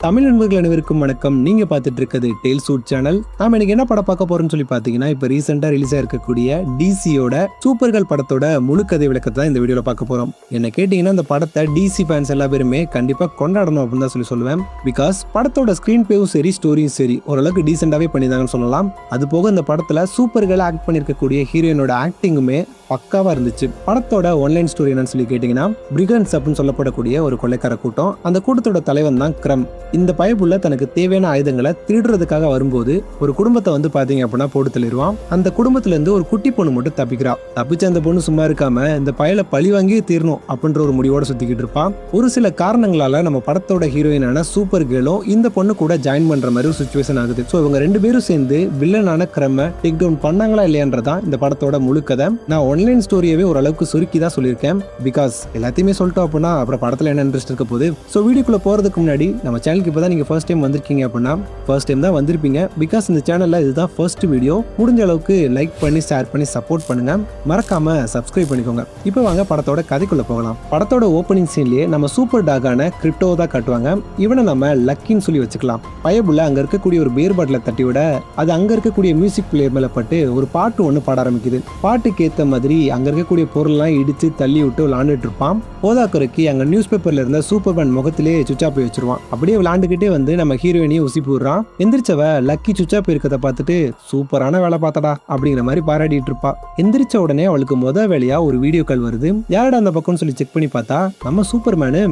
தமிழ் நண்பர்கள் அனைவருக்கும் வணக்கம். நீங்க பார்த்துட்டு இருக்கிறது டேல் சூட் சேனல். நாம இன்னைக்கு என்ன படம் பார்க்க போறோம்னு சொல்லி பாத்தீங்கன்னா, இப்ப ரீசெண்டா ரிலீஸ் ஆயிருக்கக்கூடிய டிசியோட சூப்பர்கள் படத்தோட முழு கதை விளக்கத்தை தான் இந்த வீடியோல பார்க்க போறோம். என்ன கேட்டீங்கன்னா, இந்த படத்தை டிசி ஃபேன்ஸ் எல்லா பேருமே கண்டிப்பா கொண்டாடணும் அப்படின்னு தான் சொல்லுவேன். பிகாஸ் படத்தோட ஸ்கிரீன் பிளேவும் சரி, ஸ்டோரியும் சரி ஓரளவுக்கு டீசெண்டாவே பண்ணியிருந்தாங்கன்னு சொல்லலாம். அது போக இந்த படத்துல சூப்பர்கள் ஆக்ட் பண்ணிருக்கக்கூடிய ஹீரோயினோட ஆக்டிங்குமே பக்காவா இருந்துச்சு. படத்தோட ஒன்லைன் ஸ்டோரி என்னன்னு சொல்லி கேட்டீங்கன்னா, பிரிகன்ஸ் அப்படின்னு சொல்லப்படக்கூடிய ஒரு கொள்ளைக்கார கூட்டம். அந்த கூட்டத்தோட தலைவன் தான் கிரம். இந்த பயப்புள்ள தனக்கு தேவையான ஆயுதங்களை திருடுறதுக்காக வரும்போது ஒரு குடும்பத்தை வந்து பாத்தீங்க அப்படின்னா போட்டு தள்ளிடுவான். அந்த குடும்பத்துல இருந்து ஒரு குட்டி பொண்ணு மட்டும் தப்பிக்கிறா. தப்பிச்ச அந்த பொண்ணு சும்மா இருக்காம இந்த பயலை பழி வாங்கி தீரணும் அப்படின்ற ஒரு முடிவோட சுத்திக்கிட்டு இருப்பான். ஒரு சில காரணங்களால நம்ம படத்தோட ஹீரோயினான சூப்பர் கேர்ளும் இந்த பொண்ணு கூட ஜாயின் பண்ற மாதிரி ஒரு சிச்சுவேஷன் ஆகுது. ஸோ இவங்க ரெண்டு பேரும் சேர்ந்து வில்லனான கிரம டேக் டவுன் பண்ணாங்களா இல்லையான்றதான் இந்த படத்தோட முழு கதை. நான் ஒன்லைன் ஸ்டோரியவே ஓரளவுக்கு சுருக்கி தான் சொல்லியிருக்கேன். பிகாஸ் எல்லாத்தையுமே சொல்லிட்டோம் அப்படின்னா அப்புறம் படத்துல என்ன இன்ட்ரெஸ்ட் இருக்க போகுது. ஸோ வீடியோக்குள்ள போறதுக்கு முன்னாடி நம்ம சேனலுக்கு இப்பதான் நீங்க ஃபர்ஸ்ட் டைம் வந்திருக்கீங்க அப்படின்னா ஃபர்ஸ்ட் டைம் தான் வந்திருப்பீங்க. பிகாஸ் இந்த சேனல்ல இதுதான் ஃபர்ஸ்ட் வீடியோ. முடிஞ்ச அளவுக்கு லைக் பண்ணி ஷேர் பண்ணி சப்போர்ட் பண்ணுங்க. மறக்காம சப்ஸ்கிரைப் பண்ணிக்கோங்க. இப்போ வாங்க படத்தோட கதைக்குள்ள போகலாம். படத்தோட ஓப்பனிங் சீன்லயே நம்ம சூப்பர் டாகான கிரிப்டோ தான் காட்டுவாங்க. இவனை நம்ம லக்கின்னு சொல்லி வச்சுக்கலாம். பயபுள்ள அங்க இருக்கக்கூடிய ஒரு பேர் பாட்டில தட்டி விட அது அங்க இருக்கக்கூடிய மியூசிக் பிளேயர் மேல பட்டு ஒரு பாட்டு ஒன்று பாட ஆரம்பிக்குது. பாட்டுக்கு ஏத்த மாதிரி அங்க இருக்கக்கூடிய பொருள்லாம் இடிச்சு தள்ளி விட்டு விளாண்டுட்டு இருப்பான். போதாக்குறைக்கு அங்க நியூஸ் பேப்பர்ல இருந்த சூப்பர்மேன் முகத்திலே சுச்சா போய் வச்சிருவான். அப்படியே விளாண்டுகிட்டே வந்து நம்ம ஹீரோயினையும் உசி போடுறான். எந்திரிச்சவ லக்கி சுச்சா போயிருக்கத பார்த்துட்டு சூப்பரான வேலை பார்த்தடா அப்படிங்கிற மாதிரி பாராட்டிட்டு இருப்பா. எந்திரிச்ச உடனே அவளுக்கு முத வேலையா ஒரு வீடியோ கால் வருது. யாரடா அந்த பக்கம்னு சொல்லி செக் பண்ணி பார்த்தா நம்ம சூப்பர்மேனு.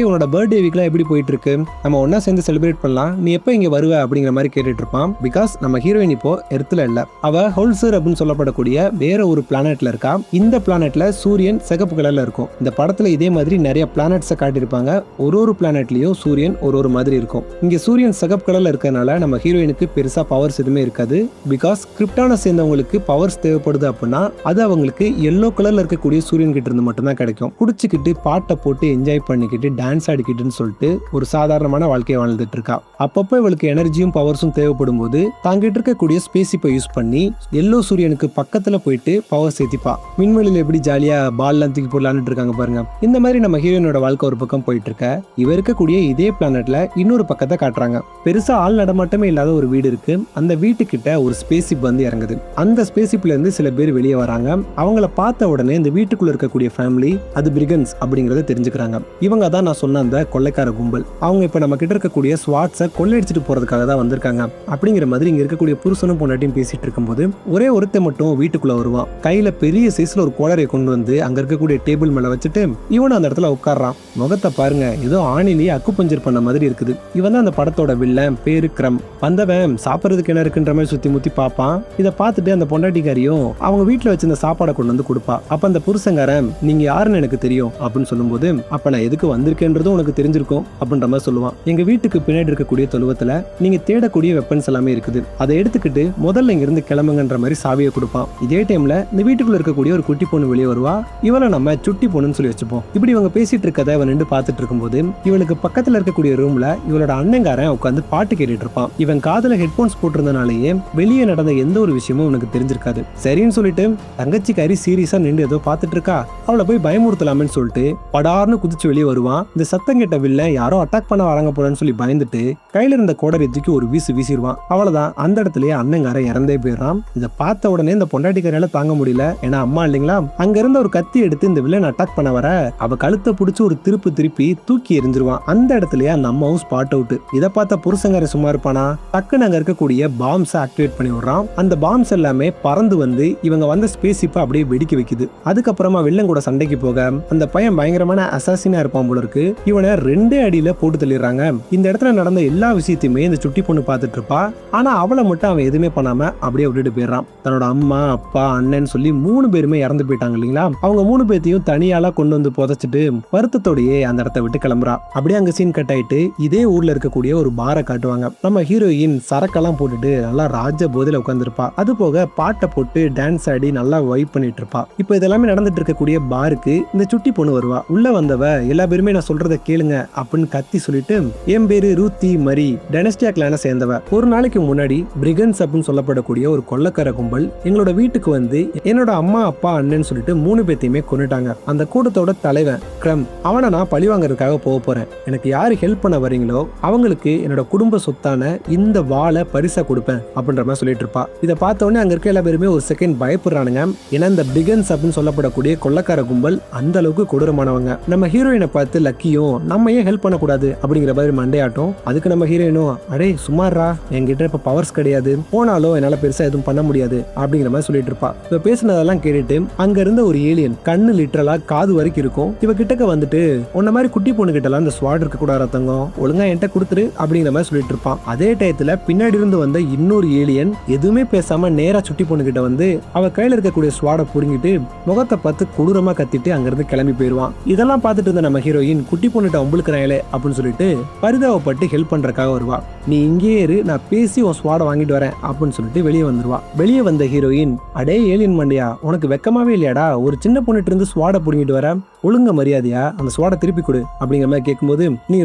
உன்னோட பர்த்டே வீக்லாம் எப்படி போயிட்டு இருக்கு, நம்ம ஒன்னா சேர்ந்து செலிப்ரேட் பண்ணலாம், நீ எப்ப இங்க வருவ அப்படிங்கிற மாதிரி கேட்டுட்டு இருப்பான். பிகாஸ் நம்ம ஹீரோயின் இப்போ எர்த்ல இல்ல, அவ ஹோல்சர் அப்படின்னு சொல்லப்படக்கூடிய வேற ஒரு பிளானட்ல இருக்கா. இந்த பிளானட்ல சூரியன் சிகப்பு கலர்ல இருக்கும். இந்த படத்துல இதே மாதிரி நிறைய பிளானட்ஸை காட்டியிருப்பாங்க. ஒரு பிளானட்லயும் சூரியன் ஒரு மாதிரி இருக்கும். இங்க சூரியன் சிகப்பு கலர்ல இருக்கறனால நம்ம ஹீரோயினுக்கு பெருசா பவர்ஸ் எதுவுமே இருக்காது. பிகாஸ் கிரிப்டானை சேர்ந்தவங்களுக்கு பவர்ஸ் தேவைப்படுது அப்படின்னா அது அவங்களுக்கு எல்லோ கலர்ல இருக்கக்கூடிய சூரியன் கிட்ட இருந்து மட்டும் தான் கிடைக்கும். குடிச்சுக்கிட்டு பாட்டை போட்டு என்ஜாய் பண்ணிக்கிட்டு டான்ஸ் ஆடிக்கிட்டுன்னு சொல்லிட்டு ஒரு சாதாரணமான வாழ்க்கையை வாழ்ந்துட்டு இருக்கா. அப்பப்போ இவளுக்கு எனர்ஜியும் பவர்ஸும் தேவைப்படும் போது தாங்கிட்டு இருக்கக்கூடிய ஸ்பேஸ்ஷிப்பை யூஸ் பண்ணி எல்லோ சூரியனுக்கு பக்கத்துல போயிட்டு பவர் சேர்த்திப்பா. விண்வெளியில எப்படி ஜாலியா பால்லாம் தூக்கி போடலான்னு இருக்காங்க பாருங்க. இந்த மாதிரி நம்ம ஹீரோயினோட வாழ்க்கை ஒரு பக்கம் போயிட்டு இருக்க, இவ இருக்கக்கூடிய இதே பிளானட்ல இன்னொரு பக்கத்தை காட்டுறாங்க. பெருசா ஆள் நடமாட்டமே இல்லாத ஒரு வீடு இருக்கு. அந்த வீட்டுக்கிட்ட ஒரு ஸ்பேஸ்ஷிப் வந்து இறங்குது. அந்த ஸ்பேஸ்ஷிப்ல இருந்து சில பேர் வெளியே வராங்க. அவங்கள பார்த்த உடனே இந்த வீட்டுக்குள்ள இருக்கக்கூடிய ஃபேமிலி அது பிரிகன்ஸ் அப்படிங்கறத தெரிஞ்சுக்கிறாங்க. இவங்க தான் நான் சொன்ன அந்த கொள்ளைக்கார கும்பல். அவங்க இப்ப நம்ம கிட்ட இருக்கக்கூடிய ஸ்வாட்ஸை கொள்ளையடிச்சிட்டு போறதுக்காக தான் வந்திருக்காங்க அப்படிங்கிற மாதிரி இங்க இருக்கக்கூடிய புருஷனும் பொண்டாட்டியும் பேசிட்டு இருக்கும்போது ஒரே ஒருத்த மட்டும் வீட்டுக்குள்ள வருவான். கையில பெரிய சைஸ்ல ஒரு கோளரை கொண்டு வந்து அங்க இருக்கக்கூடிய டேபிள் மேல வச்சுட்டு இவனும் அந்த இடத்துல உட்கார்றான். முகத்தை பாருங்க, ஏதோ ஆணிலேயே அக்குபஞ்சர் பண்ண மாதிரி இருக்குது. இவன் தான் அந்த படத்தோட வில்லன், பேரு கிரம். வந்தவன் சாப்பிட்றதுக்கு என்ன இருக்குன்ற மாதிரி சுத்தி முத்தி பார்ப்பான். இதை பார்த்துட்டு அந்த பொண்டாட்டிக்காரியும் அவங்க வீட்டுல வச்சிருந்த சாப்பாடை கொண்டு வந்து கொடுப்பா. அப்ப அந்த புருஷங்காரன் நீங்க யாருன்னு எனக்கு தெரியும் அப்படின்னு சொல்லும்போது அப்ப நான் எதுக்கு வந்திருக்கேன்றதும் உனக்கு தெரிஞ்சிருக்கும் அப்படின்ற மாதிரி சொல்லுவான். எங்க வீட்டுக்கு பின்னாடி இருக்கக்கூடிய தொழுவத்துல நீங்க தேடக்கூடிய வெப்பன்ஸ் எல்லாமே இருக்குது, அதை எடுத்துக்கிட்டு முதல்ல இங்க இருந்து கிளம்புங்கன்ற மாதிரி சாவியை கொடுப்பான். இதே டைம்ல இந்த வீட்டுக்குள்ள இருக்கக்கூடிய ஒரு குட்டி பொண்ணு வெளியே வருவா. இவளை நம்ம சுட்டி பொண்ணுன்னு சொல்லி வச்சுப்போம். இப்படி இவங்க பேசிட்டு இருக்கதை அவன் நின்று பார்த்துட்டு இருக்கும்போது இவளுக்கு பக்கத்துல இருக்கக்கூடிய ரூம்ல இவளோட அண்ணங்காரன் உட்காந்து பாட்டு கேட்டுட்டு இருப்பான். இவன் காதுல ஹெட்போன்ஸ் போட்டிருந்தனாலேயே வெளியே நடந்த எந்த ஒரு விஷயமும் உனக்கு தெரிஞ்சிருக்காது. சரின்னு சொல்லிட்டு தங்கச்சிக்காரி சீரியஸா நின்று ஏதோ பார்த்துட்டு இருக்கா, அவளை போய் பயமுறுத்தலாமேன்னு சொல்லிட்டு படார்னு குதிச்சு வெளியே வருவான். இந்த சத்தம் கேட்ட வில்ல யாரோ அட்டாக் பண்ண வராங்க போறேன்னு சொல்லி பயந்துட்டு கையில இருந்த கோடரை தூக்கி ஒரு வீசிடுவான். அவ்வளவுதான், அந்த இடத்துலயே அண்ணங்காரன் இறந்தே போயிடுறான். இதை பார்த்த உடனே இந்த பொண்டாட்டிக்காரியால தாங்க முடியல. ஏன்னா அம்மா இல்லைங்களா, அங்க இருந்த ஒரு கத்தி எடுத்து இந்த வில்லன் அட்டாக் பண்ண வர அவ கழுத்தை பிடிச்சி ஒரு திருப்பி தூக்கி எரிஞ்சிருவான். அந்த இடத்துலயே அந்த அம்மாவும் ஸ்பாட் அவுட். இதை பார்த்த புருஷங்கார சும்மா இருப்பானா, டக்குன்னு அங்க இருக்கக்கூடிய பாம்ஸ் ஆக்டிவேட் பண்ணி விடுறான். அந்த பாம்ஸ் எல்லாமே பறந்து வந்து இவங்க வந்த ஸ்பேஸ்ஷிப்பை அப்படியே வெடிக்க வைக்குது. அதுக்கப்புறமா வில்லன் கூட சண்டைக்கு போக அந்த பையன் பயங்கரமான அசாசினா இருப்பான் போல இருக்கு. இவனை 2 அடியில போட்டு தள்ளிடுறாங்க. இந்த இடத்துல நடந்த எல்லா விஷயத்தையுமே இந்த சுட்டி பொண்ணு பார்த்துட்டு இருப்பா. ஆனா அவளை மட்டும் அவன் எதுவுமே பண்ணாம அப்படியே விட்டுட்டு போயிடுறான். தன்னோட அம்மா அப்பா அண்ணன் சொல்லி 3 பேருமே இறந்து போயிட்டாங்க இல்லைங்களா. அவங்க 3 பேர்த்தையும் தனியால கொண்டு வந்து புதைச்சிட்டு வருத்தத்தோடயே அந்த இடத்த விட்டு கிளம்புறா. அப்படியே அங்க சீன் கட் ஆயிட்டு இதே ஊர்ல இருக்கக்கூடிய ஒரு பாரை காட்டுவாங்க. நம்ம ஹீரோயின் சரக்கெல்லாம் போட்டுட்டு நல்லா ராஜ போதையில உட்காந்துருப்பா. அது போக பாட்டை போட்டு டான்ஸ் ஆடி நல்லா வைப் பண்ணிட்டு இருப்பா. இப்போ இதெல்லாமே நடந்துட்டு இருக்கக்கூடிய பாருக்கு இந்த சுட்டி பொண்ணு வருவா. உள்ள வந்தவ எல்லா பேருமே நான் சொல்றதை கேளுங்க அப்படின்னு கத்தி சொல்லிட்டு என் பேரு ரூத்தி மரி, டைனஸ்டியா கிளானை சேர்ந்தவ. ஒரு நாளைக்கு முன்னாடி பிரிகன்ஸ் அப்படின்னு சொல்லப்படக்கூடிய ஒரு கொள்ளைக்கார கும்பல் எங்களோட வீட்டுக்கு வந்து என்னோட அம்மா அப்பா அண்ணன் சொல்லிட்டு 3 பேத்தையுமே கொன்னுட்டாங்க. அந்த கூட்டத்தோட தலைவன் கிரம், அவனை நான் பழி வாங்கறதுக்காக போக போறேன். எனக்கு யாரு ஹெல்ப் பண்ண வரீங்களோ போறீங்களோ அவங்களுக்கு என்னோட குடும்ப சொத்தான இந்த வாளை பரிசா கொடுப்பேன் அப்படின்ற மாதிரி சொல்லிட்டு இருப்பா. இதை பார்த்த உடனே அங்க இருக்க எல்லா பேருமே ஒரு செகண்ட் பயப்படுறானுங்க. ஏன்னா இந்த பிகன்ஸ் அப்படின்னு சொல்லப்படக்கூடிய கொள்ளக்கார கும்பல் அந்த அளவுக்கு கொடூரமானவங்க. நம்ம ஹீரோயினை பார்த்து லக்கியும் நம்ம ஏன் ஹெல்ப் பண்ணக்கூடாது அப்படிங்கிற மாதிரி மண்டையாட்டம். அதுக்கு நம்ம ஹீரோயினும் அடே சுமாரா என்கிட்ட இப்ப பவர்ஸ் கிடையாது, போனாலும் என்னால பெருசா எதுவும் பண்ண முடியாது அப்படிங்கிற மாதிரி சொல்லிட்டு இருப்பா. இப்ப பேசினதெல்லாம் கேட்டுட்டு அங்க இருந்த ஒரு ஏலியன் கண்ணு லிட்டரலா காது வரைக்கும் இருக்கும். இவ கிட்டக்க வந்துட்டு உன்ன மாதிரி குட்டி பொண்ணு கிட்ட எல்லாம் இந்த ஸ்வாட் இருக்க கூட ரத்தங்கம் ஒழுங்கா என்கிட்ட கொடுத்துரு அப்படிங்கிற மாதிரி சொல்லிட்டு இருப்பான். அதே டயத்துல பின்னாடி இருந்து வந்த இன்னொரு ஏலியன் எதுவுமே பேசாம நேரா சுட்டி பொண்ணு கிட்ட வந்து அவ கையில இருக்கக்கூடிய ஸ்வாட புடுங்கிட்டு முகத்தை பார்த்து கொடூரமா கத்திட்டு அங்கிருந்து கிளம்பி போயிருவான். இதெல்லாம் பார்த்துட்டு இருந்த நம்ம ஹீரோயின் குட்டி பொண்ணுட்ட உங்களுக்குறாங்களே அப்படின்னு சொல்லிட்டு பரிதாபப்பட்டு ஹெல்ப் பண்றதுக்காக வருவா. நீ இங்கேயே இரு, நான் பேசி உன் ஸ்வாட வாங்கிட்டு வரேன் அப்படின்னு சொல்லிட்டு வெளியே வந்துருவா. வெளியே வந்த ஹீரோயின் அடே ஏலியன் மண்டையா, உனக்கு வெக்கமாவே இல்லையாடா, ஒரு சின்ன பொண்ணுட்டு இருந்து ஸ்வாட புடுங்கிட்டு வர, ஒழுங்க மரியாதையா அந்த ஸ்வாட திருப்பி கொடு அப்படிங்கிற மாதிரி கேட்கும்போது நீ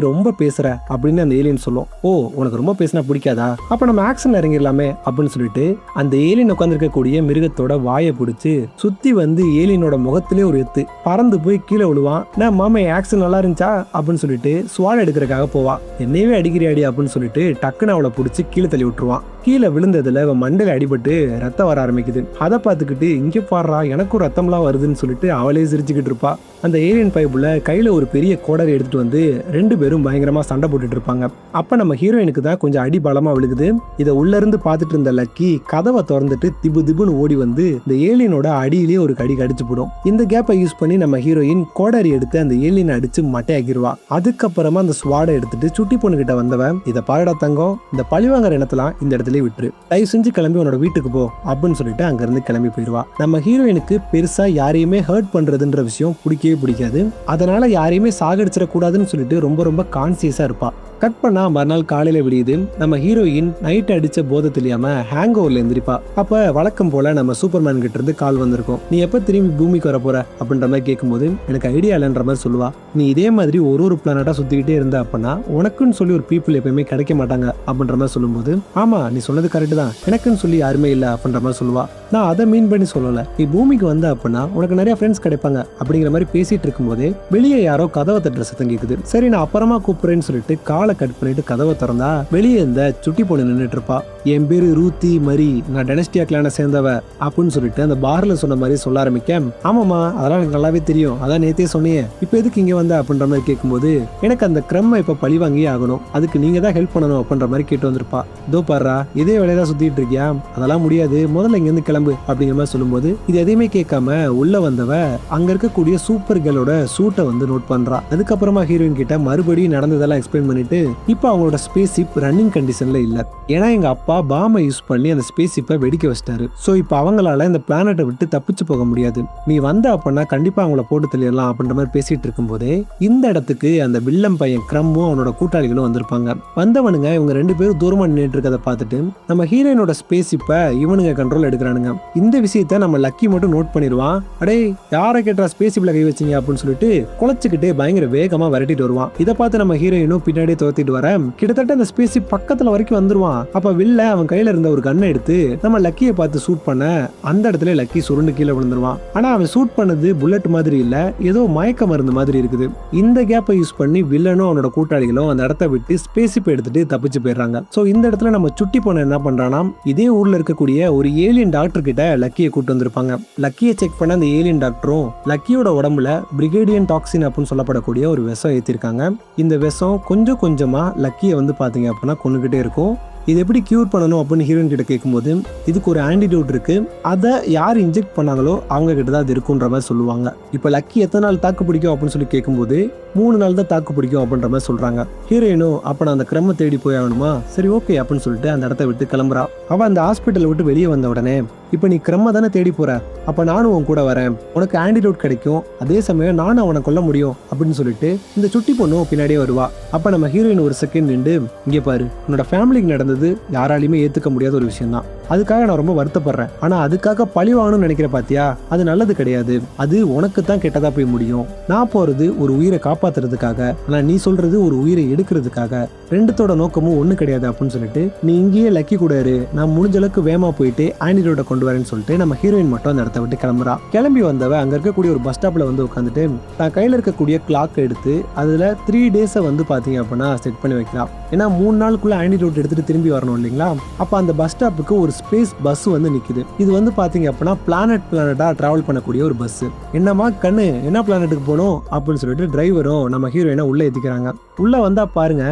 ரொம்ப பேசுற அப்படின்னு அந்த ஏலியன் சொல்லும். ஓ உனக்கு ரொம்ப பேசினா பிடிக்காதா, அப்ப நம்ம ஆக்ஷன் இறங்கிடலாமே அப்படின்னு சொல்லிட்டு அந்த ஏலியன் உட்காந்துருக்கக்கூடிய மிருகத்தோட வாயை பிடிச்சு சுத்தி வந்து ஏலியனோட முகத்திலே ஒரு எத்து பறந்து போய் கீழே விழுவான். நான் மாமா ஆக்ஷன் நல்லா இருந்துச்சா அப்படின்னு சொல்லிட்டு ஸ்வாட எடுக்கிறதுக்காக போவா. என்னையவே அடிக்கிறியாடி அப்படின்னு சொல்லிட்டு டக்குன்னு அவளை பிடிச்சி கீழே தள்ளி விட்டுருவான். கீழே விழுந்ததுல மண்டையில அடிபட்டு ரத்தம் வர ஆரம்பிக்குது. அதை பார்த்துக்கிட்டு இங்க பாடுறா எனக்கும் ரத்தம்லாம் வருதுன்னு சொல்லிட்டு அவளே சிரிச்சுக்கிட்டு இருப்பா. அந்த ஏலியன் பைப்புல கையில ஒரு பெரிய கோடரை எடுத்துட்டு வந்து ரெண்டு பேரும் பயங்கரமா சண்டை போட்டுட்டு இருப்பாங்க. அப்ப நம்ம ஹீரோயினுக்கு தான் கொஞ்சம் அடி பலமா விழுகுது. இதை உள்ள இருந்து பார்த்துட்டு இருந்த லக்கி கதவை திறந்துட்டு திபு திபுன்னு ஓடி வந்து இந்த ஏலியனோட அடியிலேயே ஒரு கடி கடிச்சு போடும். இந்த கேப்பை யூஸ் பண்ணி நம்ம ஹீரோயின் கோடரி எடுத்து அந்த ஏலியனை அடிச்சு மட்டையாக்கிடுவா. அதுக்கப்புறமா அந்த ஸ்வாடை எடுத்துட்டு சுட்டி பொண்ணு கிட்ட வந்தவன் இதை பாருடா தங்கம், இந்த பழிவாங்கிற இடத்துலாம் இந்த இடத்துல விட்டுரு, தயவு செஞ்சு கிளம்பி உன்னோட வீட்டுக்கு போ அப்படின்னு சொல்லிட்டு அங்க இருந்து கிளம்பி போயிடுவா. நம்ம ஹீரோயினுக்கு பெருசா யாரையுமே ஹர்ட் பண்றதுன்ற விஷயம் பிடிக்காது. அதனால யாரையுமே சாகடிச்சிட கூடாதுன்னு சொல்லிட்டு ரொம்ப ரொம்ப கான்சியஸா இருப்பா. கட் பண்ணா மறுநாள் காலையில விடியுது. நம்ம ஹீரோயின் நைட் அடிச்ச போதை தெரியாம ஹேங் ஓவர்ல எந்திரிப்பா. அப்ப வழக்கம் போல நம்ம சூப்பர்மேன் கிட்ட இருந்து கால் வந்திருக்கும். நீ எப்ப திரும்பி பூமிக்கு வர போற அப்படின்ற மாதிரி கேட்கும்போது எனக்கு ஐடியா இல்லைன்ற மாதிரி சொல்லுவா. நீ இதே மாதிரி ஒரு பிளானட்டா சுத்திக்கிட்டே இருந்த அப்படின்னா உனக்குன்னு சொல்லி ஒரு பீப்புள் எப்பயுமே கிடைக்க மாட்டாங்க அப்படின்ற மாதிரி சொல்லும்போது ஆமா நீ சொன்னது கரெக்ட் தான், எனக்குன்னு சொல்லி யாருமே இல்லை அப்படின்ற மாதிரி சொல்லுவா. நான் அதை மீன் பண்ணி சொல்லல, நீ பூமிக்கு வந்த அப்படின்னா உனக்கு நிறைய ஃப்ரெண்ட்ஸ் கிடைப்பாங்க அப்படிங்கிற மாதிரி பேசிட்டு இருக்கும் போதே வெளியே யாரோ கதவை தட்டுற சத்தம் கேக்குது. சரி நான் அப்புறமா கூப்பிடுறேன்னு சொல்லிட்டு காலை கட் பண்ணிட்டு கதவை திறந்தா வெளியே இருந்த சுட்டி பொண்ணு நின்றுட்டு இருப்பா. என் பேரு ரூத்தி மரி, நான் டெனஸ்டியா கிளான சேர்ந்தவ அப்படின்னு சொல்லிட்டு அந்த பார்ல சொன்ன மாதிரி சொல்ல ஆரம்பிக்க ஆமாமா அதெல்லாம் எனக்கு நல்லாவே தெரியும், அதான் நேத்தே சொன்னியே, இப்ப எதுக்கு இங்க வந்த அப்படின்ற மாதிரி கேட்கும்போது எனக்கு அந்த கிரம்மை இப்ப பழி வாங்கியே ஆகணும், அதுக்கு நீங்க தான் ஹெல்ப் பண்ணணும் அப்படின்ற மாதிரி கேட்டு வந்திருப்பா. இதோ பாடுறா இதே வேலையதான் சுத்திட்டு இருக்கியா, அதெல்லாம் முடியாது, முதல்ல இங்க இருந்து கிளம்பு அப்படிங்கிற மாதிரி சொல்லும்போது இது எதையுமே கேட்காம உள்ள வந்தவ அங்க இருக்கக்கூடிய சூப்பர் கேர்ளோட சூட்டை வந்து நோட் பண்றா. அதுக்கப்புறமா ஹீரோயின் கிட்ட மறுபடியும் நடந்ததெல்லாம் எக்ஸ்பிளைன் பண்ணிட்டு இப்போ அவங்களோட ஸ்பேஸ் ஷிப் ரன்னிங் கண்டிஷன்ல இல்ல, ஏன்னா எங்க அப்பா பாமை யூஸ் பண்ணி அந்த ஸ்பேஸ் ஷிப்பை வெடிக்க வச்சிட்டாரு. சோ இப்போ அவங்களால இந்த பிளானட்டை விட்டு தப்பிச்சு போக முடியாது, நீ வந்த அப்படின்னா கண்டிப்பா அவங்கள போட்டு தெளியலாம் அப்படின்ற மாதிரி பேசிட்டு இருக்கும் போதே இந்த இடத்துக்கு அந்த வில்லம் பையன் கிரம்மும் அவனோட கூட்டாளிகளும் வந்திருப்பாங்க. வந்தவனுங்க இவங்க ரெண்டு பேரும் தூரமா நின்றுட்டு இருக்கதை பார்த்துட்டு நம்ம ஹீரோயினோட ஸ்பேஸ் ஷிப்பை இவனுங்க கண்ட்ரோல் எடுக்கிறானுங்க. இந்த விஷயத்த நம்ம லக்கி மட்டும் நோட் பண்ணிடுவான். அடே யாரை கேட்டா ஸ்பேஸ் ஷிப்ல கை வச்சிங்க அப்படின்னு சொல்லிட்டு குலைச்சுக்கிட்டு பயங்கர வேகமா விரட்டிட்டு வருவான். இதை பார்த்து நம்ம ஹீரோயினும் பின்னாடியே துரத்திட்டு வர கிட்டத்தட்ட அந்த ஸ்பேஸ் ஷிப் பக்கத்துல வரைக்கும் வந்துருவான். அப்ப வில்ல அவன் கையில இருந்த ஒரு கன்னை எடுத்து நம்ம லக்கியை பார்த்து ஷூட் பண்ண அந்த இடத்துல லக்கி சுருண்டு கீழே விழுந்துருவான். ஆனா அவன் ஷூட் பண்ணது புல்லட் மாதிரி இல்ல, ஏதோ மயக்க மருந்து மாதிரி இருக்குது. இந்த கேப்பை யூஸ் பண்ணி வில்லனும் அவனோட கூட்டாளிகளும் அந்த இடத்த விட்டு ஸ்பேஸ் ஷிப் எடுத்துட்டு தப்பிச்சு போயிடுறாங்க. சோ இந்த இடத்துல நம்ம சுட்டி பொண்ணு என்ன பண்றானா இதே ஊர்ல இருக்கக்கூடிய ஒரு ஏலியன் டாக்டர் கிட்ட லக்கியை கூட்டு வந்திருப்பாங்க. லக்கியை செக் பண்ண அந்த ஏலியன் டாக்டரும் லக்கியோட உடம்புல பிரிகேடியன் டாக்ஸின் அப்படின்னு சொல்லப்படக்கூடிய ஒரு விஷம் ஏத்திருக்காங்க. இந்த விஷம் கொஞ்சம் கொஞ்சமா லக்கியை வந்து பாத்தீங்க அப்படின்னா கொண்டுகிட்டே இருக்கும். இது எப்படி கியூர் பண்ணணும் அப்படின்னு ஹீரோயின் கிட்ட கேட்கும்போது இதுக்கு ஒரு ஆன்டிடோட் இருக்கு, அதை யார் இன்ஜெக்ட் பண்ணாங்களோ அவங்க கிட்ட தான் அது இருக்குன்ற மாதிரி சொல்லுவாங்க. இப்போ லக்கி எத்தனை நாள் தாக்கு பிடிக்கும் அப்படின்னு சொல்லி கேட்கும்போது 3 நாள் தான் தாக்கு பிடிக்கும் அப்படின்ற மாதிரி சொல்றாங்க. ஹீரோயினும் அப்ப நான் அந்த கிரம தேடி போய் ஆகணுமா, சரி ஓகே அப்படின்னு சொல்லிட்டு அந்த இடத்த விட்டு கிளம்புறா. அவ அந்த ஹாஸ்பிட்டல் விட்டு வெளியே வந்த உடனே இப்ப நீ கிரம தானே தேடி போற, அப்ப நானும் உன் கூட வரேன், உனக்கு ஆன்டிடோட் கிடைக்கும், அதே சமயம் நானும் அவனை கொல்ல முடியும் அப்படின்னு சொல்லிட்டு இந்த சுட்டி பொண்ணும் பின்னாடியே வருவா. அப்ப நம்ம ஹீரோயின் ஒரு செகண்ட் நின்று இங்கே பாரு, உன்னோட ஃபேமிலிக்கு நடந்தது யாராலையுமே ஏத்துக்க முடியாத ஒரு விஷயம் தான், அதுக்காக நான் ரொம்ப வருத்தப்படுறேன், ஆனா அதுக்காக பழி வாங்கணும்னு நினைக்கிற பாத்தியா, அது நல்லது கிடையாது, அது உனக்கு தான் கெட்டதா போய் முடியும். நான் போறது ஒரு உயிரை காப்பாத்துறதுக்காக, ஆனா நீ சொல்றது ஒரு உயிரை எடுக்கிறதுக்காக, ரெண்டுத்தோட நோக்கமும் ஒண்ணு கிடையாது அப்படின்னு சொல்லிட்டு நீ இங்கேயே லக்கி கூட இரு, நான் முடிஞ்ச அளவுக்கு வேமா போயிட்டு ஆன்டிடோட்டை கொண்டு கொண்டு வரேன்னு சொல்லிட்டு நம்ம ஹீரோயின் மட்டும் அந்த இடத்த விட்டு கிளம்புறா. கிளம்பி வந்தவ அங்க இருக்கக்கூடிய ஒரு பஸ் ஸ்டாப்ல வந்து உட்காந்துட்டு தான் கையில இருக்கக்கூடிய கிளாக் எடுத்து அதுல 3 டேஸை வந்து பாத்தீங்க அப்படின்னா செட் பண்ணி வைக்கலாம். ஏன்னா 3 நாளுக்குள்ள ஆன்டிடோட் எடுத்துட்டு திரும்பி வரணும் இல்லைங்களா. அப்ப அந்த பஸ் ஸ்டாப்புக்கு ஒரு ஸ்பேஸ் பஸ் வந்து நிக்குது. இது வந்து பாத்தீங்க அப்படின்னா பிளானட்டா டிராவல் பண்ணக்கூடிய ஒரு பஸ். என்னமா கண்ணு என்ன பிளானட்டுக்கு போகணும் அப்படின்னு சொல்லிட்டு டிரைவரும் நம்ம ஹீரோயினை உள்ள ஏத்திக்கிறாங்க. உள்ள வந்தா பாருங்க,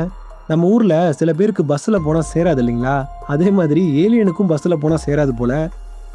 நம்ம ஊர்ல சில பேருக்கு பஸ்ல போனா சேராது இல்லைங்களா, அதே மாதிரி ஏலியனுக்கும் பஸ்ல போனா சேராது போல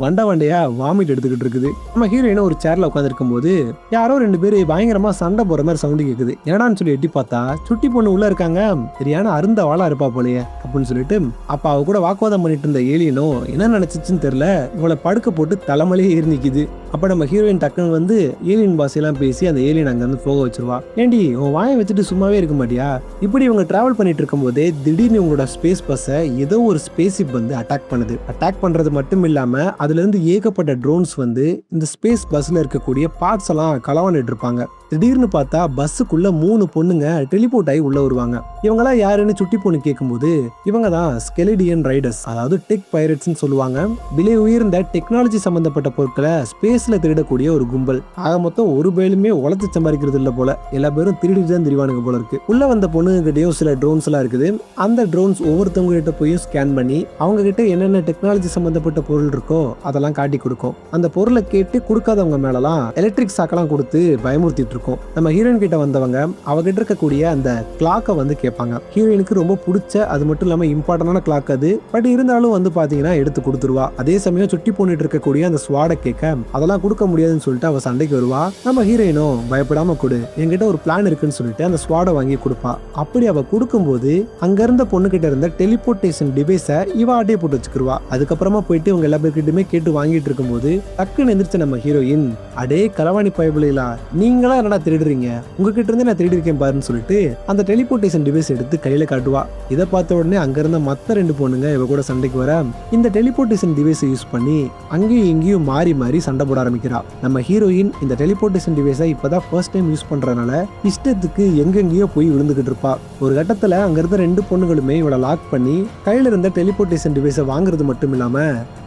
வண்டையா வாமிட் எடுத்துக்கிட்டு இருக்குது. நம்ம ஹீரோயின் ஒரு சேர்ல உட்காந்துருக்கும் போது யாரோ 2 பேர் பயங்கரமா சண்டை போற மாதிரி சவுண்டு கேக்குது. என்னடான்னு சொல்லி எட்டி பார்த்தா சுட்டி பொண்ணு உள்ள இருக்காங்க. சரியான அருந்த வாழா இருப்பா போலயே அப்படின்னு சொல்லிட்டு அப்ப அவ கூட வாக்குவாதம் பண்ணிட்டு இருந்த ஏலியனும் என்ன நினைச்சிச்சுன்னு தெரியல, இவளை படுக்க போட்டு தலைமலையே ஏறி நிக்குது. அப்ப நம்ம ஹீரோயின் டக்குன்னு வந்து ஏலியன் பாசையெல்லாம் பேசி அந்த ஏலியன் அங்க இருந்து போக வச்சிருவா. ஏண்டி உன் வாயை வச்சுட்டு சும்மாவே இருக்க மாட்டியா? இப்படி இவங்க டிராவல் பண்ணிட்டு இருக்கும் போதே திடீர்னு இவங்களோட ஸ்பேஸ் பஸ்ஸை ஏதோ ஒரு ஸ்பேஸ்ஷிப் வந்து அட்டாக் பண்ணுது. அட்டாக் பண்றது மட்டும் இல்லாம அதுல இருந்து ஏகப்பட்ட ட்ரோன்ஸ் வந்து இந்த ஸ்பேஸ் பஸ்ல இருக்கக்கூடிய பார்ட்ஸ் எல்லாம் களவாண்டுட்டு இருப்பாங்க. திடீர்னு பார்த்தா பஸ்ஸுக்குள்ள 3 பொண்ணுங்க டெலிபோர்ட் ஆகி உள்ள வருவாங்க. இவங்கெல்லாம் யாருன்னு சுட்டி பொண்ணு கேட்கும்போது இவங்க தான் ஸ்கெலிடியன் ரைடர்ஸ், அதாவது டெக் பைரட்ஸ்னு சொல்லுவாங்க. விலை உயர்ந்த டெக்னாலஜி சம்பந்தப்பட்ட பொருட்களை ஸ்பேஸ்ல திருடக்கூடிய ஒரு கும்பல். ஆக மொத்தம் ஒரு பேருமே உழைச்சு சம்பாதிக்கிறது இல்ல போல, எல்லா பேரும் திருடிட்டு தான் திரிவானுங்க போல இருக்கு. உள்ள வந்த பொண்ணுகிட்டயோ சில ட்ரோன்ஸ் எல்லாம் இருக்குது. அந்த ட்ரோன்ஸ் ஒவ்வொருத்தவங்க கிட்ட போய் ஸ்கேன் பண்ணி அவங்க கிட்ட என்னென்ன டெக்னாலஜி சம்பந்தப்பட்ட பொருள் இருக்கோ அதெல்லாம் காட்டி கொடுக்கும். அந்த பொருளை கேட்டு கொடுக்காதவங்க மேலலாம் எலக்ட்ரிக் சாக்கெல்லாம் கொடுத்து பயமுறுத்திட்டு இருக்கும். நம்ம ஹீரோயின் கிட்ட வந்தவங்க அவகிட்ட இருக்கக்கூடிய அந்த கிளாக்கை வந்து கேட்பாங்க. ஹீரோயினுக்கு ரொம்ப பிடிச்ச, அது மட்டும் இல்லாம இம்பார்ட்டன்டான கிளாக் அது. பட் இருந்தாலும் வந்து பாத்தீங்கன்னா எடுத்து கொடுத்துருவா. அதே சமயம் சுட்டி போனிட்டு இருக்கக்கூடிய அந்த ஸ்வாடை கேட்க அதெல்லாம் கொடுக்க முடியாதுன்னு சொல்லிட்டு அவ சண்டைக்கு வருவா. நம்ம ஹீரோயினும் பயப்படாம கொடு, என்கிட்ட ஒரு பிளான் இருக்குன்னு சொல்லிட்டு அந்த ஸ்வாடை வாங்கி கொடுப்பா. அப்படி அவ கொடுக்கும்போது அங்க இருந்த பொண்ணு கிட்ட இருந்த டெலிபோர்டேஷன் டிவைஸை இவ ஆட்டே போட்டு வச்சுக்கிருவா. அதுக்கப்புறமா போயிட்டு இவங்க எல்லா பேர்கிட்டயுமே கேட்டு வாங்கிட்டு இருக்கும்போது டக்குன்னு எந்திரிச்ச நம்ம ஹீரோயின், அடே களவாணி பயபிளா, நீங்களா என்னடா திருடுறீங்க, உங்ககிட்ட இருந்து நான் திருடி இருக்கேன் பாருன்னு சொல்லிட்டு அந்த டெலிபோர்டேஷன் டிவைஸ் எடுத்து கையில காட்டுவா. இதை பார்த்த உடனே அங்க இருந்த மத்த 2 பொண்ணுங்க இவ கூட சண்டைக்கு வர இந்த டெலிபோர்டேஷன் டிவைஸை யூஸ் பண்ணி அங்கேயும் இங்கேயும் மாறி மாறி சண்டை போட ஆரம்பிக்கிறா. நம்ம ஹீரோயின் இந்த டெலிபோர்டேஷன் டிவைஸை இப்பதான் ஃபர்ஸ்ட் டைம் யூஸ் பண்றதுனால இஷ்டத்துக்கு எங்கெங்கேயோ போய் விழுந்துகிட்டு இருப்பா. ஒரு கட்டத்துல அங்க இருந்த 2 பொண்ணுகளுமே இவளை லாக் பண்ணி கையில இருந்த டெலிபோர்டேஷன் டிவைஸை வாங்குறது மட்டும் இல்லாம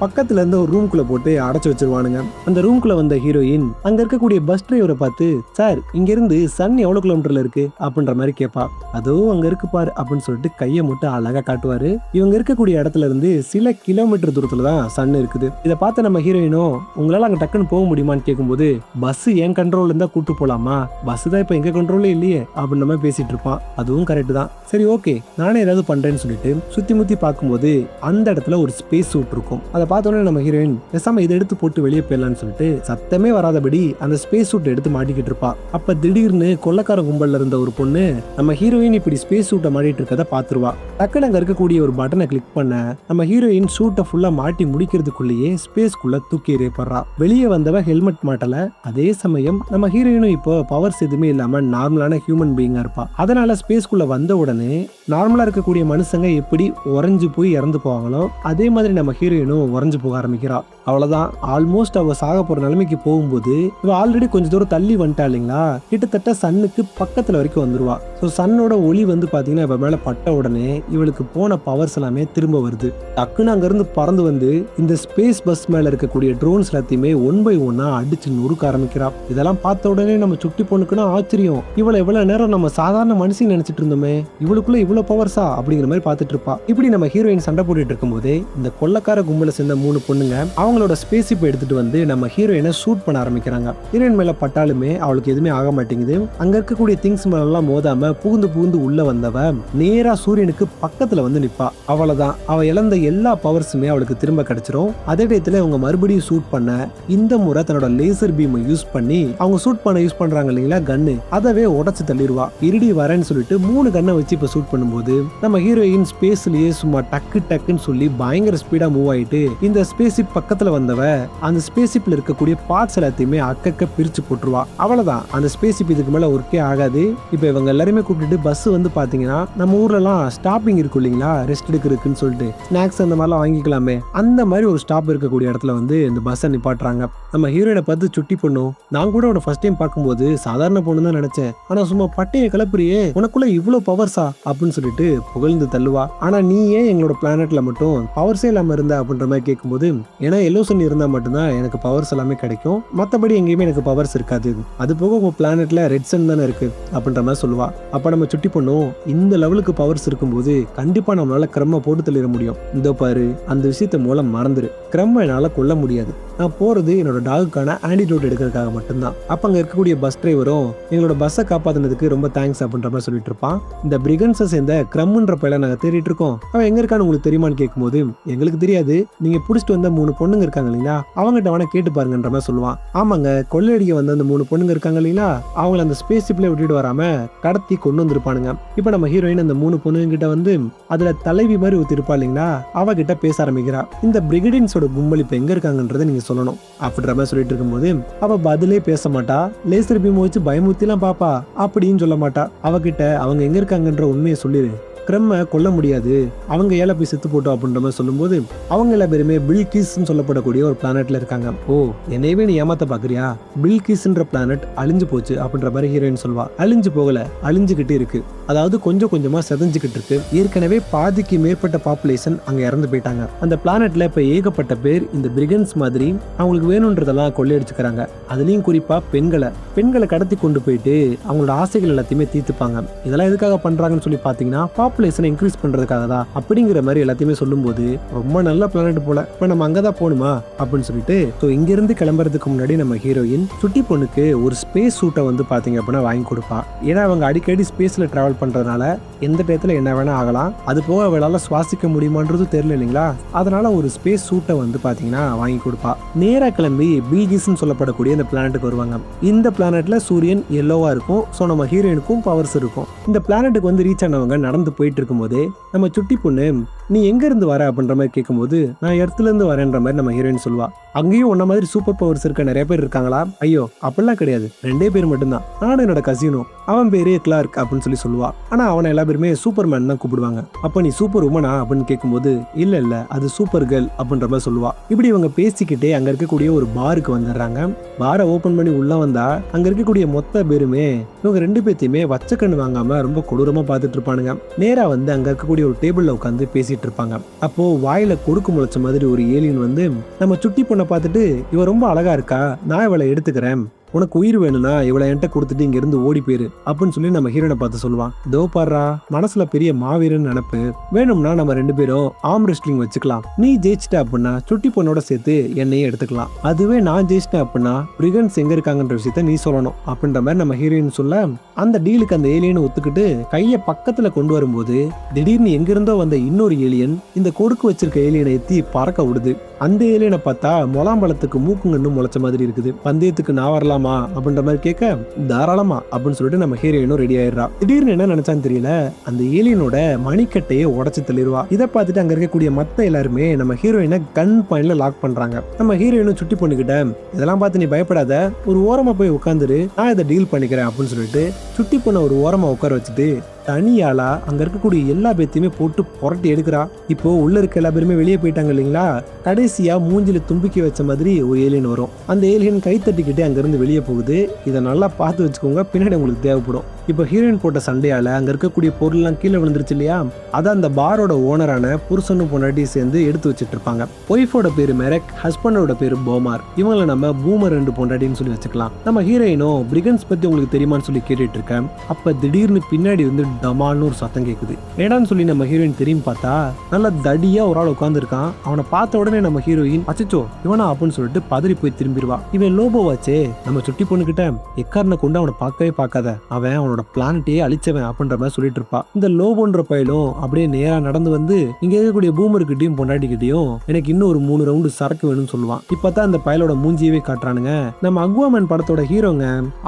பக்கத்துல இருந்த ஒரு ரூம்குள்ள போட்டு அடைச்சு வச்சிருவானுங்க. அந்த ரூம்குள்ள வந்த ஹீரோயின் அங்க இருக்கக்கூடிய பஸ் டிரைவரை பார்த்து, சார் இங்க இருந்து சன் எவ்வளவு கிலோமீட்டர்ல இருக்கு அப்படின்ற மாதிரி கேட்பா. அதுவும் அங்க இருக்கு பாரு அப்படின்னு சொல்லிட்டு கையை மட்டும் அழகா காட்டுவாரு. இவங்க இருக்கக்கூடிய இடத்துல இருந்து சில கிலோமீட்டர் தூரத்துல தான் சன் இருக்குது. இதை பார்த்து நம்ம ஹீரோயினும், உங்களால அங்க டக்குன்னு போக முடியுமான்னு கேட்கும்போது, பஸ் என் கண்ட்ரோல்ல இருந்தா கூட்டு போலாமா, பஸ் தான் இப்ப எங்க கண்ட்ரோல்ல இல்லையே அப்படின்ற மாதிரி பேசிட்டு இருப்பான். அதுவும் கரெக்ட் தான், சரி ஓகே நானே ஏதாவது பண்றேன்னு சொல்லிட்டு சுத்தி முத்தி பார்க்கும்போது அந்த இடத்துல ஒரு ஸ்பேஸ் சூட் இருக்கும். அதை பார்த்தோன்னே நம்ம ஹீரோயின் பேசாம இதை எடுத்து போட்டு வெளியே போயிடலான்னு சொல்லிட்டு சத்தமே வராதபடி அந்த ஸ்பேஸ் சூட் எடுத்து மாட்டிக்கிட்டு இருப்பா. அப்ப திடீர்னு கொள்ளக்கார கும்பல்ல இருந்த ஒரு பொண்ணு நம்ம ஹீரோயின் இப்படி ஸ்பேஸ் சூட்டை மாட்டிட்டு இருக்கதை பாத்துருவா. டக்குனு அங்க இருக்கக்கூடிய ஒரு பட்டனை கிளிக் பண்ண நம்ம ஹீரோயின் சூட்டை ஃபுல்லா மாட்டி முடிக்கிறதுக்குள்ளேயே ஸ்பேஸ்க்குள்ள தூக்கி எறியப்படுறா. வெளியே வந்தவ ஹெல்மெட் மாட்டல. அதே சமயம் நம்ம ஹீரோயினும் இப்போ பவர்ஸ் எதுவுமே இல்லாம நார்மலான ஹியூமன் பீயிங்கா இருப்பா. அதனால ஸ்பேஸ்க்குள்ள வந்த உடனே நார்மலா இருக்கக்கூடிய மனுஷங்க எப்படி உறைஞ்சு போய் இறந்து போவாங்களோ அதே மாதிரி நம்ம ஹீரோயினும் உறைஞ்சு போக ஆரம்பிக்கிறா. அவ்வளவுதான், ஆல்மோஸ்ட் அவ சாக போற நிலைமைக்கு போகும்போது இவ ஆல்ரெடி கொஞ்சம் தூரம் தள்ளி வந்துட்டா இல்லைங்களா, கிட்டத்தட்ட சன்னுக்கு பக்கத்துல வரைக்கும் வந்துருவா. ஸோ சன்னோட ஒளி வந்து பாத்தீங்கன்னா இவ மேல பட்ட உடனே இவளுக்கு போன பவர்ஸ் எல்லாமே திரும்ப வருது. டக்குன்னு அங்க இருந்து பறந்து வந்து இந்த ஸ்பேஸ் பஸ் மேல இருக்கக்கூடிய ட்ரோன்ஸ் எல்லாத்தையுமே 1 by 1 அடிச்சு நொறுக்க ஆரம்பிக்கிறா. இதெல்லாம் பார்த்த உடனே நம்ம சுட்டி பொண்ணுக்குன்னா ஆச்சரியம், இவளை எவ்வளவு நேரம் நம்ம சாதாரண மனுஷன் நினைச்சிட்டு இருந்தோமே, இவளுக்குள்ள இவ்வளவு பவர்ஸா அப்படிங்கிற மாதிரி பார்த்துட்டு இருப்பா. இப்படி நம்ம ஹீரோயின் சண்டை போட்டுட்டு இருக்கும் போதே இந்த கொள்ளக்கார கும்பல சேர்ந்த 3 பொண்ணுங்க அவங்களோட ஸ்பேஸ்ஷிப் எடுத்துட்டு வந்து நம்ம ஹீரோயினை ஷூட் பண்ண ஆரம்பிக்கிறாங்க. ஹீரோயின் மேல பட்டாலுமே அவளுக்கு எதுவுமே ஆக மாட்டேங்குது. அங்க இருக்கக்கூடிய திங்ஸ் மேல எல்லாம் மோதாம புகுந்து உள்ள வந்தவ நேரா சூரியனுக்கு பக்கத்துல வந்து நிப்பா. அவ்வளவுதான், அவ இழந்த எல்லா பவர்ஸுமே அவளுக்கு திரும்ப கிடைச்சிரும். அதே டயத்துல அவங்க மறுபடியும் ஷூட் பண்ண இந்த முறை தன்னோட லேசர் பீமை யூஸ் பண்ணி அவங்க ஷூட் பண்ண யூஸ் பண்றாங்க இல்லைங்களா கன்னு, அதவே உடைச்சு தள்ளிடுவா. இருடி வரேன்னு சொல்லிட்டு 3 கன்னை வச்சு இப்ப ஷூட் பண்ணும்போது நம்ம ஹீரோயின் ஸ்பேஸ்லயே சும்மா டக்குன்னு சொல்லி பயங்கர ஸ்பீடா மூவ் ஆயிட்டு இந்த ஸ்பேஸ்ஷிப் பக்கத்துல வந்தவ அந்த ஸ்பேஸ்ஷிப்ல இருக்கக்கூடிய பார்ட்ஸ் எல்லாத்தையுமே அக்கக்க பிரிச்சு போட்டுருவா. அவ்வளவுதான், அந்த ஸ்பேஸ்ஷிப் இதுக்கு மேல ஒர்க்கே ஆகாது. இப்ப இவங்க எல்லாருமே கூப்பிட்டு பஸ் வந்து பாத்தீங்கன்னா நம்ம ஊர்ல எல்லாம் ஸ்டாப்பிங் இருக்கும் இல்லைங்களா, ரெஸ்ட் எடுக்கிறதுக்குன்னு சொல்லிட்டு ஸ்நாக்ஸ் அந்த மாதிரிலாம் வாங்கிக்கலாமே, அந்த மாதிரி ஒரு ஸ்டாப் இருக்கக்கூடிய இடத்துல வந்து இந்த பஸ்ஸை நிப்பாட்டுறாங்க. நம்ம ஹீரோயினை பார்த்து சுட்டி பொண்ணும், நான் கூட உன ஃபர்ஸ்ட் டைம் பார்க்கும்போது சாதாரண பொண்ணு தான் நினைச்சேன், ஆனா சும்மா பட்டையை கிளப்புறியே, உனக்குள்ள இவ்வளவு பவர்ஸா அப்படின்னு சொல்லிட்டு புகழ்ந்து தள்ளுவா. ஆனா நீ ஏன் எங்களோட பிளானட்ல மட்டும் பவர்ஸே இல்லாம இருந்த அப்படின்ற மாதிரி கேட்கும்போது ஏன்னா எல்லோ சன் இருந்தா மட்டும்தான் எனக்கு பவர்ஸ் எல்லாமே கிடைக்கும், மற்றபடி எங்கேயுமே எனக்கு பவர்ஸ் இருக்காது. அது போக உங்க பிளானட்ல ரெட் சன் தானே இருக்கு அப்படின்ற மாதிரி சொல்லுவா. அப்ப நம்ம சுட்டி பொண்ணும் இந்த லெவலுக்கு பவர்ஸ் இருக்கும்போது கண்டிப்பா நம்மளால கிரம்ம போட்டு தள்ளிட முடியும். இதோ பாரு, அந்த விஷயத்த மூலம் மறந்துரு, கிரம்ம என்னால கொல்ல முடியாது, நான் போறது என்னோட டாகுக்கான ஆன்டிடோட் எடுக்கிறதுக்காக மட்டும்தான். அப்ப அங்க இருக்கக்கூடிய பஸ் டிரைவரும் எங்களோட பஸ்ஸை காப்பாத்தினதுக்கு ரொம்ப தேங்க்ஸ் அப்படின்ற மாதிரி சொல்லிட்டு இருப்பான். இந்த பிரிகன்ஸை சேர்ந்த கிரம்ன்ற பையல நாங்க தேடிட்டு இருக்கோம், அவன் எங்க இருக்கான்னு உங்களுக்கு தெரியுமான்னு கேட்கும்போது எங்களுக்கு தெரியாது, நீங்க புடிச்சிட்டு வந்த 3 பொண்ணுங்க இருக்காங்க இல்லைங்களா, அவங்ககிட்ட வேணா கேட்டு பாருங்கன்ற மாதிரி சொல்லுவான். ஆமாங்க, கொள்ளையடிக்க வந்த அந்த 3 பொண்ணுங்க இருக்காங்க இல்லைங்களா, அவங்கள அந்த ஸ்பேஸ் ஷிப்ல விட்டுட்டு வராம கடத்தி கொண்டு வந்திருப்பானுங்க. இப்ப நம்ம ஹீரோயின் அந்த 3 பொண்ணுங்க கிட்ட வந்து அதுல தலைவி மாதிரி ஒருத்தி இருப்பா இல்லைங்களா, அவகிட்ட பேச ஆரம்பிக்கிறா. இந்த பிரிகடின்ஸோட கும்பல் இப்ப எங்க இருக்காங்கன்றதை நீங்க சொல்லணும் அப்படின்ற மாதிரி சொல்லிட்டு இருக்கும்போது அவ பதிலே பேச மாட்டா, லேசர் பீம் வச்சு பயமுத்திலாம் பாப்பா அப்படின்னு சொல்ல மாட்டா. அவகிட்ட அவங்க எங்க இருக்காங்கன்ற உண்மையை சொல்லிடு, கிரம்ம கொல்ல முடியாது, அவங்க ஏழை போய் செத்து போட்டோம் அப்படின்ற மாதிரி சொல்லும்போது அவங்க எல்லா பேருமே பில்கிஸ்ன்னு சொல்லப்படக்கூடிய ஒரு பிளானட்ல இருக்காங்க. ஓ, என்னையவே நீ ஏமாத்த பாக்குறியா, பில்கிஸ்ன்ற பிளானட் அழிஞ்சு போச்சு அப்படின்ற மாதிரி ஹீரோயின் சொல்வா. அழிஞ்சு போகல, அழிஞ்சுக்கிட்டு இருக்கு, அதாவது கொஞ்சம் கொஞ்சமா செதஞ்சுக்கிட்டு இருக்கு. ஏற்கனவே பாதிக்கு மேற்பட்ட பாப்புலேஷன் அங்க இறந்து போயிட்டாங்க. அந்த பிளானட்ல இப்ப ஏகப்பட்ட பேர் இந்த பிரிகன்ஸ் மாதிரி அவங்களுக்கு வேணும்ன்றதெல்லாம் கொள்ளையடிச்சுக்கிறாங்க. அதுலயும் குறிப்பா பெண்களை கடத்தி கொண்டு போயிட்டு அவங்களோட ஆசைகள் எல்லாத்தையுமே தீர்த்துப்பாங்க. இதெல்லாம் எதுக்காக பண்றாங்கன்னு சொல்லி பாத்தீங்கன்னா பாப்புலேஷனை இன்க்ரீஸ் பண்றதுக்காக தான் அப்படிங்கிற மாதிரி எல்லாத்தையுமே சொல்லும்போது ரொம்ப நல்ல பிளானட் போல, இப்ப நம்ம அங்கதான் போகணுமா அப்படின்னு சொல்லிட்டு இங்க இருந்து கிளம்புறதுக்கு முன்னாடி நம்ம ஹீரோயின் சுட்டி பொண்ணுக்கு ஒரு ஸ்பேஸ் சூட்டை வந்து பாத்தீங்க அப்படின்னா வாங்கி கொடுப்பா. ஏன்னா அவங்க அடிக்கடி ஸ்பேஸ்ல டிராவல் பண்றதுனால எந்த டயத்துல என்ன வேணா ஆகலாம், அது போக அவளால சுவாசிக்க முடியுமான்றது தெரியல இல்லைங்களா, அதனால ஒரு ஸ்பேஸ் சூட்டை வந்து பாத்தீங்கன்னா வாங்கி கொடுப்பா. நேரா கிளம்பி பில்கிஸ்ன்னு சொல்லப்படக்கூடிய இந்த பிளானட்டுக்கு வருவாங்க. இந்த பிளானட்ல சூரியன் எல்லோவா இருக்கும், சோ நம்ம ஹீரோயினுக்கும் பவர்ஸ் இருக்கும். இந்த பிளானட்டுக்கு வந்து ரீச் ஆனவங்க நடந்து போயிட்டு இருக்கும்போதே நம்ம சுட்டி பொண்ணு நீ எங்க இருந்து வர அப்படின்ற மாதிரி கேட்கும்போது நான் எர்த்ல இருந்து வரேன்ற மாதிரி நம்ம ஹீரோயின் சொல்லுவா. அங்கேயும் உன்ன மாதிரி சூப்பர் பவர்ஸ் இருக்க நிறைய பேர் இருக்காங்களா? ஐயோ அப்படிலாம் கிடையாது, 2 பேர் மட்டும்தான், நானும் என்னோட கசினும், அவன் பேரு கிளார்க் அப்படின்னு சொல்லி சொல்லுவா. ஆனா அவனை எல்லா பேருமே சூப்பர்மேன் தான் கூப்பிடுவாங்க. அப்ப நீ சூப்பர் உமனா அப்படின்னு கேட்கும்போது இல்ல அது சூப்பர் கேர்ள் அப்படின்ற மாதிரி சொல்லுவா. இப்படி இவங்க பேசிக்கிட்டே அங்க இருக்கக்கூடிய ஒரு பாருக்கு வந்துடுறாங்க. பாரை ஓபன் பண்ணி உள்ள வந்தா அங்க இருக்கக்கூடிய மொத்த பேருமே இவங்க 2 பேத்தையுமே வச்ச கண்ணு வாங்காம ரொம்ப கொடூரமா பார்த்துட்டு இருப்பானுங்க. நேரா வந்து அங்க இருக்கக்கூடிய ஒரு டேபிள்ல உட்காந்து பேசிட்டு இருப்பாங்க. அப்போ வாயில கொடுக்கு முளைச்ச மாதிரி ஒரு ஏலியன் வந்து நம்ம சுட்டி பொண்ணை பார்த்துட்டு இவ ரொம்ப அழகா இருக்கா, நான் இவளை எடுத்துக்கிறேன், உனக்கு உயிர் வேணும்னா இவளை என்கிட்ட கொடுத்துட்டு இங்க இருந்து ஓடி போயிரு அப்படின்னு சொல்லி நம்ம ஹீரோனை பார்த்து சொல்லுவான். தோ பாடுறா, மனசுல பெரிய மாவீரன் நினைப்பு, வேணும்னா நம்ம 2 பேரும் ஆர்ம் ரெஸ்லிங் வச்சுக்கலாம், நீ ஜெயிச்சிட்ட அப்படின்னா சுட்டி பொண்ணோட சேர்த்து என்னையும் எடுத்துக்கலாம், அதுவே நான் ஜெயிச்சிட்டேன் அப்படின்னா பிரிகன்ஸ் எங்க இருக்காங்கன்ற விஷயத்த நீ சொல்லணும் அப்படின்ற மாதிரி நம்ம ஹீரோயின் சொல்ல அந்த டீலுக்கு அந்த ஏலியன் ஒத்துக்கிட்டு கைய பக்கத்துல கொண்டு வரும்போது திடீர்னு எங்கிருந்தோ வந்த இன்னொரு ஏலியன் இந்த கொடுக்கு வச்சிருக்க ஏலியனை எத்தி பறக்க விடுது. அந்த ஏலியனை பார்த்தா முலாம்பழத்துக்கு மூக்குங்கன்னு முளைச்ச மாதிரி இருக்குது. பந்தயத்துக்கு நான் வரலாமா அப்படின்ற மாதிரி கேட்க தாராளமா அப்படின்னு சொல்லிட்டு நம்ம ஹீரோயினும் ரெடி ஆயிடுறா. திடீர்னு என்ன நினைச்சான்னு தெரியல, அந்த ஏலியனோட மணிக்கட்டையே உடைச்சு தள்ளிடுவா. இதை பார்த்துட்டு அங்க இருக்கக்கூடிய மத்த எல்லாருமே நம்ம ஹீரோயினை கன் பாயிண்ட்ல லாக் பண்றாங்க. நம்ம ஹீரோயினும் சுட்டி பொண்ணுகிட்ட இதெல்லாம் பார்த்து நீ பயப்படாத, ஒரு ஓரமா போய் உட்காந்துரு, நான் இதை டீல் பண்ணிக்கிறேன் அப்படின்னு சொல்லிட்டு சுட்டி பொண்ணை ஒரு ஓரமா உட்கார வச்சுட்டு தனியாளா அங்க இருக்கக்கூடிய எல்லா பேத்தையுமே போட்டு புரட்டி எடுக்கிறா. இப்போ உள்ள இருக்க எல்லா பேருமே வெளியே போயிட்டாங்க இல்லைங்களா, கடைசியா மூஞ்சில தும்பிக்கி வச்ச மாதிரி ஒரு ஏலியன் வரும். அந்த ஏலியன் கை தட்டிக்கிட்டே அங்க இருந்து வெளியே போகுது. இதை நல்லா பார்த்து வச்சுக்கோங்க, பின்னாடி உங்களுக்கு தேவைப்படும். இப்போ ஹீரோயின் போட்ட சண்டையால அங்க இருக்கக்கூடிய பொருள் எல்லாம் கீழே விழுந்துருச்சு இல்லையா, அதான் அந்த பாரோட ஓனரான புருஷனும் பொண்டாட்டி சேர்ந்து எடுத்து வச்சிட்டு இருப்பாங்க. ஒய்ஃபோட பேரு மெரக், ஹஸ்பண்டோட பேரு போமார், இவங்களை நம்ம பூமர் 2 பொண்டாட்டின்னு சொல்லி வச்சுக்கலாம். நம்ம ஹீரோயினும் பிரிகன்ஸ் பத்தி உங்களுக்கு தெரியுமான்னு சொல்லி கேட்டுட்டு இருக்கேன். அப்ப திடீர்னு பின்னாடி வந்து டமால்னு ஒரு சத்தம் கேக்குது. ஏடான்னு சொல்லி நம்ம ஹீரோயின் திரும்பி பார்த்தா நல்லா தடியா ஒரு ஆள் உட்கார்ந்து இருக்கான். அவனை பார்த்த உடனே நம்ம ஹீரோயின் அச்சச்சோ இவனா அப்படின்னு சொல்லிட்டு பதறி போய் திரும்பிடுவா. இவன் லோபோவாச்சே, நம்ம சுட்டி பொண்ணுகிட்ட எக்காரனை கொண்டு அவனை பார்க்கவே பார்க்காத, அவன் அவனோட பிளானட்டையே அழிச்சவன் அப்படின்ற மாதிரி சொல்லிட்டு இருப்பா. இந்த லோபோன்ற பயிலும் அப்படியே நேரா நடந்து வந்து இங்க இருக்கக்கூடிய பூமர்கிட்டையும் பொண்டாட்டிக்கிட்டையும் எனக்கு இன்னும் ஒரு 3 ரவுண்டு சரக்கு வேணும்னு சொல்லுவான். இப்பதான் அந்த பயலோட மூஞ்சியவே காட்டுறானுங்க. நம்ம அக்வாமேன் படத்தோட ஹீரோங்க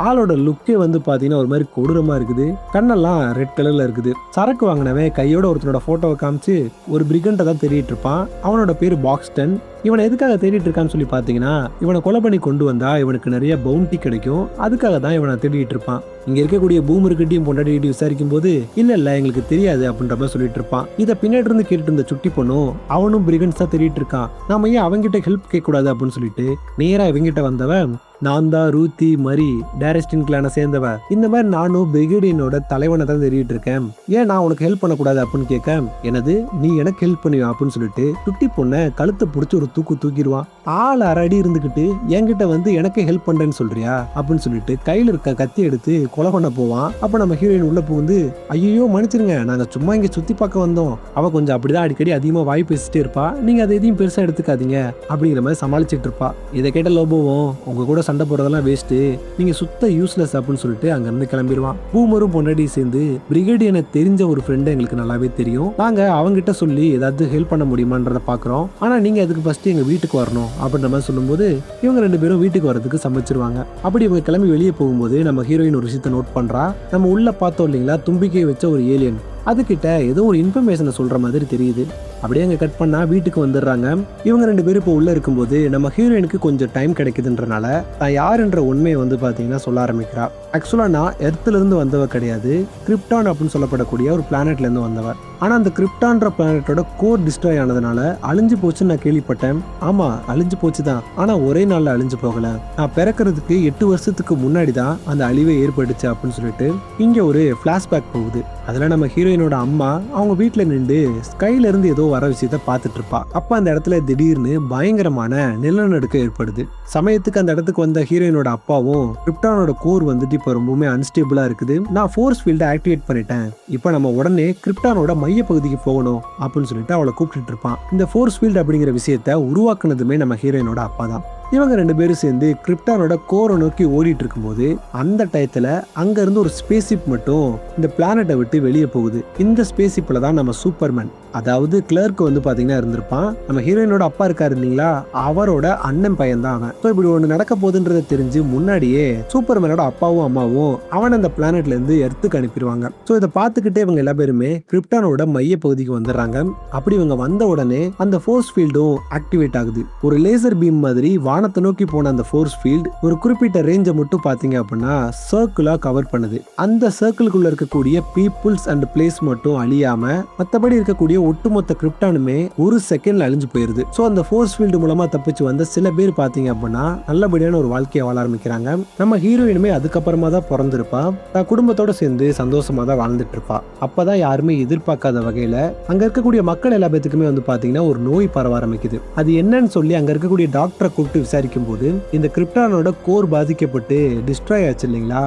ஆளோட லுக்கே வந்து பாத்தீங்கன்னா ஒரு மாதிரி கொடூரமா இருக்குது. கண்ணெல்லாம் ரெட் கலர்ல இருக்குது. சரக்கு வாங்கினவன் கையோட ஒருத்தனோட போட்டோவை காமிச்சு ஒரு பிரிகண்ட தான் தேடிட்டு இருப்பான். அவனோட பேரு பாக்ஸ்டன். இவனை எதுக்காக தேடிட்டு இருக்கான்னு சொல்லி பாத்தீங்கன்னா இவனை கொலை பண்ணி கொண்டு வந்தா இவனுக்கு நிறைய பவுண்டி கிடைக்கும், அதுக்காக தான் இவனை தேடிட்டு இருப்பான். இங்க இருக்கக்கூடிய பூமர்கிட்டையும் பொண்டாட்டிகிட்டையும் விசாரிக்கும் போது இல்ல எங்களுக்கு தெரியாது அப்படின்ற மாதிரி சொல்லிட்டு இருப்பான். இதை பின்னாடி இருந்து கேட்டு இருந்த சுட்டி பொண்ணும் அவனும் பிரிகன்ஸ் தான் தேடிட்டு இருக்கான், நாம ஏன் அவங்கிட்ட ஹெல்ப் கேட்க கூடாது அப்படின்னு சொல்லிட்டு நேரா இவங்கிட்ட வந்தவன் நான் தான் ரூத்தி மரி டேரஸ்டின் கிளானை சேர்ந்தவ, இந்த மாதிரி நானும் பிரிகேடியனோட தலைவனை தான் தேடிட்டு இருக்கேன், ஏன் நான் உனக்கு ஹெல்ப் பண்ணக்கூடாது அப்படின்னு கேட்க எனது நீ எனக்கு ஹெல்ப் பண்ணுவ அப்படின்னு சொல்லிட்டு சுட்டி பொண்ணை கழுத்தை பிடிச்சி ஒரு தூக்கு தூக்கிடுவான். ஆள் 1/2 அடி இருந்துகிட்டு என்கிட்ட வந்து எனக்கு ஹெல்ப் பண்றேன்னு சொல்றியா அப்படின்னு சொல்லிட்டு கையில இருக்க கத்தி எடுத்து கொலை பண்ண போவான். அப்ப நம்ம ஹீரோயின் உள்ள புகுந்து, ஐயோ மன்னிச்சிருங்க, நாங்க சும்மா இங்க சுத்தி பார்க்க வந்தோம். அவ கொஞ்சம் அப்படிதான் அடிக்கடி அதிகமா வாய் பேசிட்டே இருப்பா, நீங்க அதை எதையும் பெருசா எடுத்துக்காதீங்க அப்படிங்கிற மாதிரி சமாளிச்சுட்டு இருப்பா. இதை கேட்ட லோபோவும், உங்க கூட சண்டை போடுறதெல்லாம் வேஸ்ட், நீங்க சுத்த யூஸ்லெஸ் அப்படின்னு சொல்லிட்டு அங்க இருந்து கிளம்பிடுவான். பூமரும் பொண்டாடி சேர்ந்து, பிரிகேடியனை தெரிஞ்ச ஒரு ஃப்ரெண்ட் எங்களுக்கு நல்லாவே தெரியும், நாங்க அவங்கிட்ட சொல்லி ஏதாவது ஹெல்ப் பண்ண முடியுமான்றத பாக்குறோம், ஆனா நீங்க அதுக்கு ஃபர்ஸ்ட் எங்க வீட்டுக்கு வரணும் அப்படின்ற மாதிரி சொல்லும்போது இவங்க 2 பேரும் வீட்டுக்கு வரதுக்கு சமைச்சிருவாங்க. அப்படி இவங்க கிளம்பி வெளியே போகும்போது நம்ம ஹீரோயின் ஒரு விஷயத்தை நோட் பண்றா. நம்ம உள்ள பார்த்தோம் இல்லைங்களா, தும்பிக்கை வச்ச ஒரு ஏலியன், அதுகிட்ட ஏதோ ஒரு இன்ஃபர்மேஷனை சொல்ற மாதிரி தெரியுது. அப்படியே அங்கே கட் பண்ணா வீட்டுக்கு வந்துடுறாங்க. இவங்க 2 பேரும் இப்போ உள்ள இருக்கும்போது நம்ம ஹீரோயினுக்கு கொஞ்சம் டைம் கிடைக்குதுன்றனால தான் யாருன்ற உண்மையை வந்து பார்த்தீங்கன்னா சொல்ல ஆரம்பிக்கிறா. ஆக்சுவலாக நான் எர்த்துல இருந்து வந்தவ கிடையாது, கிரிப்டான் அப்படின்னு சொல்லப்படக்கூடிய ஒரு பிளானட்ல இருந்து வந்தவர். ஆனால் அந்த கிரிப்டான்ற பிளானட்டோட கோர் டிஸ்ட்ராய் ஆனதுனால அழிஞ்சு போச்சுன்னு நான் கேள்விப்பட்டேன். ஆமா, அழிஞ்சு போச்சு தான், ஆனால் ஒரே நாளில் அழிஞ்சு போகல. நான் பிறக்கிறதுக்கு 8 வருஷத்துக்கு முன்னாடி தான் அந்த அழிவே ஏற்பட்டுச்சு அப்படின்னு சொல்லிட்டு இங்கே ஒரு ஃப்ளாஷ்பேக் போகுது. அதில் நம்ம ஹீரோயினோட அம்மா அவங்க வீட்டில் நின்று ஸ்கைல இருந்து ஏதோ வர விஷயத்த பார்த்துட்டு இருப்பா. அப்ப அந்த இடத்துல திடீர்னு பயங்கரமான நிலநடுக்கம் ஏற்படுது. சமயத்துக்கு அந்த இடத்துக்கு வந்த ஹீரோயினோட அப்பாவும், கிரிப்டானோட கோர் வந்துட்டு இப்போ ரொம்பவுமே அன்ஸ்டேபிளா இருக்குது, நான் ஃபோர்ஸ் ஃபீல்டை ஆக்டிவேட் பண்ணிட்டேன், இப்போ நம்ம உடனே கிரிப்டானோட மைய பகுதிக்கு போகணும் அப்படின்னு சொல்லிட்டு அவளை கூப்பிட்டு இருப்பான். இந்த ஃபோர்ஸ் ஃபீல்டு அப்படிங்கிற விஷயத்த உருவாக்குனதுமே நம்ம ஹீரோயினோட அப்பா தான். இவங்க 2 பேரும் சேர்ந்து கிரிப்டானோட கோரை நோக்கி ஓடிட்டு இருக்கும்போது அந்த டயத்துல அங்க இருந்து ஒரு ஸ்பேஸ்ஷிப் மட்டும் இந்த பிளானட்டை விட்டு வெளியே போகுது. இந்த ஸ்பேஸ்ஷிப்ல தான் நம்ம சூப்பர்மேன், அதாவது கிளர்க் வந்து பாத்தீங்கன்னா இருந்திருப்பான். நம்ம ஹீரோயினோட அப்பா இருக்காரு இல்லைங்களா, அவரோட அண்ணன் பையன் தான் அவன். இப்படி ஒண்ணு நடக்க போகுதுன்றதை தெரிஞ்சு முன்னாடியே சூப்பர்மேனோட அப்பாவும் அம்மாவும் அவன் அந்த பிளானட்ல இருந்து எர்த்துக்கு அனுப்பிடுவாங்க. ஸோ இதை பார்த்துக்கிட்டே இவங்க எல்லா பேருமே கிரிப்டானோட மைய பகுதிக்கு வந்துடுறாங்க. அப்படி இவங்க வந்த உடனே அந்த ஃபோர்ஸ் ஃபீல்டும் ஆக்டிவேட் ஆகுது. ஒரு லேசர் பீம் மாதிரி வானத்தை நோக்கி போன அந்த ஃபோர்ஸ் ஃபீல்ட் ஒரு குறிப்பிட்ட ரேஞ்சை மட்டும் பாத்தீங்க அப்படின்னா சர்க்கிளா கவர் பண்ணுது. அந்த சர்க்கிளுக்குள்ள இருக்கக்கூடிய பீப்புள்ஸ் அண்ட் பிளேஸ் மட்டும் அழியாம மற்றபடி இருக்கக்கூடிய ஒட்டுமொத்த கிரிப்டானுமே ஒரு செகண்ட்ல அழிஞ்சு போயிருது. சோ அந்த ஃபோர்ஸ் ஃபீல்டு மூலமா தப்பிச்சு வந்த சில பேர் பாத்தீங்க அப்படின்னா நல்லபடியான ஒரு வாழ்க்கையை வாழ ஆரம்பிக்கிறாங்க. நம்ம ஹீரோயினுமே அதுக்கப்புறமா தான் பிறந்திருப்பா, தான் குடும்பத்தோட சேர்ந்து சந்தோஷமா தான் வாழ்ந்துட்டு இருப்பா. அப்பதான் யாருமே எதிர்பார்க்காத வகையில அங்க இருக்கக்கூடிய மக்கள் எல்லா பேத்துக்குமே வந்து பாத்தீங்கன்னா ஒரு நோய் பரவ ஆரம்பிக்குது. அது என்னன்னு சொல்லி அங்க இருக்கக்கூடிய டாக்டரை கூப்பிட்டு விசாரிக்கும் போது இந்த கிரிப்டானோட கோர் பாதிக்கப்பட்டு டிஸ்ட்ராய் ஆச்சு இல்லைங்களா,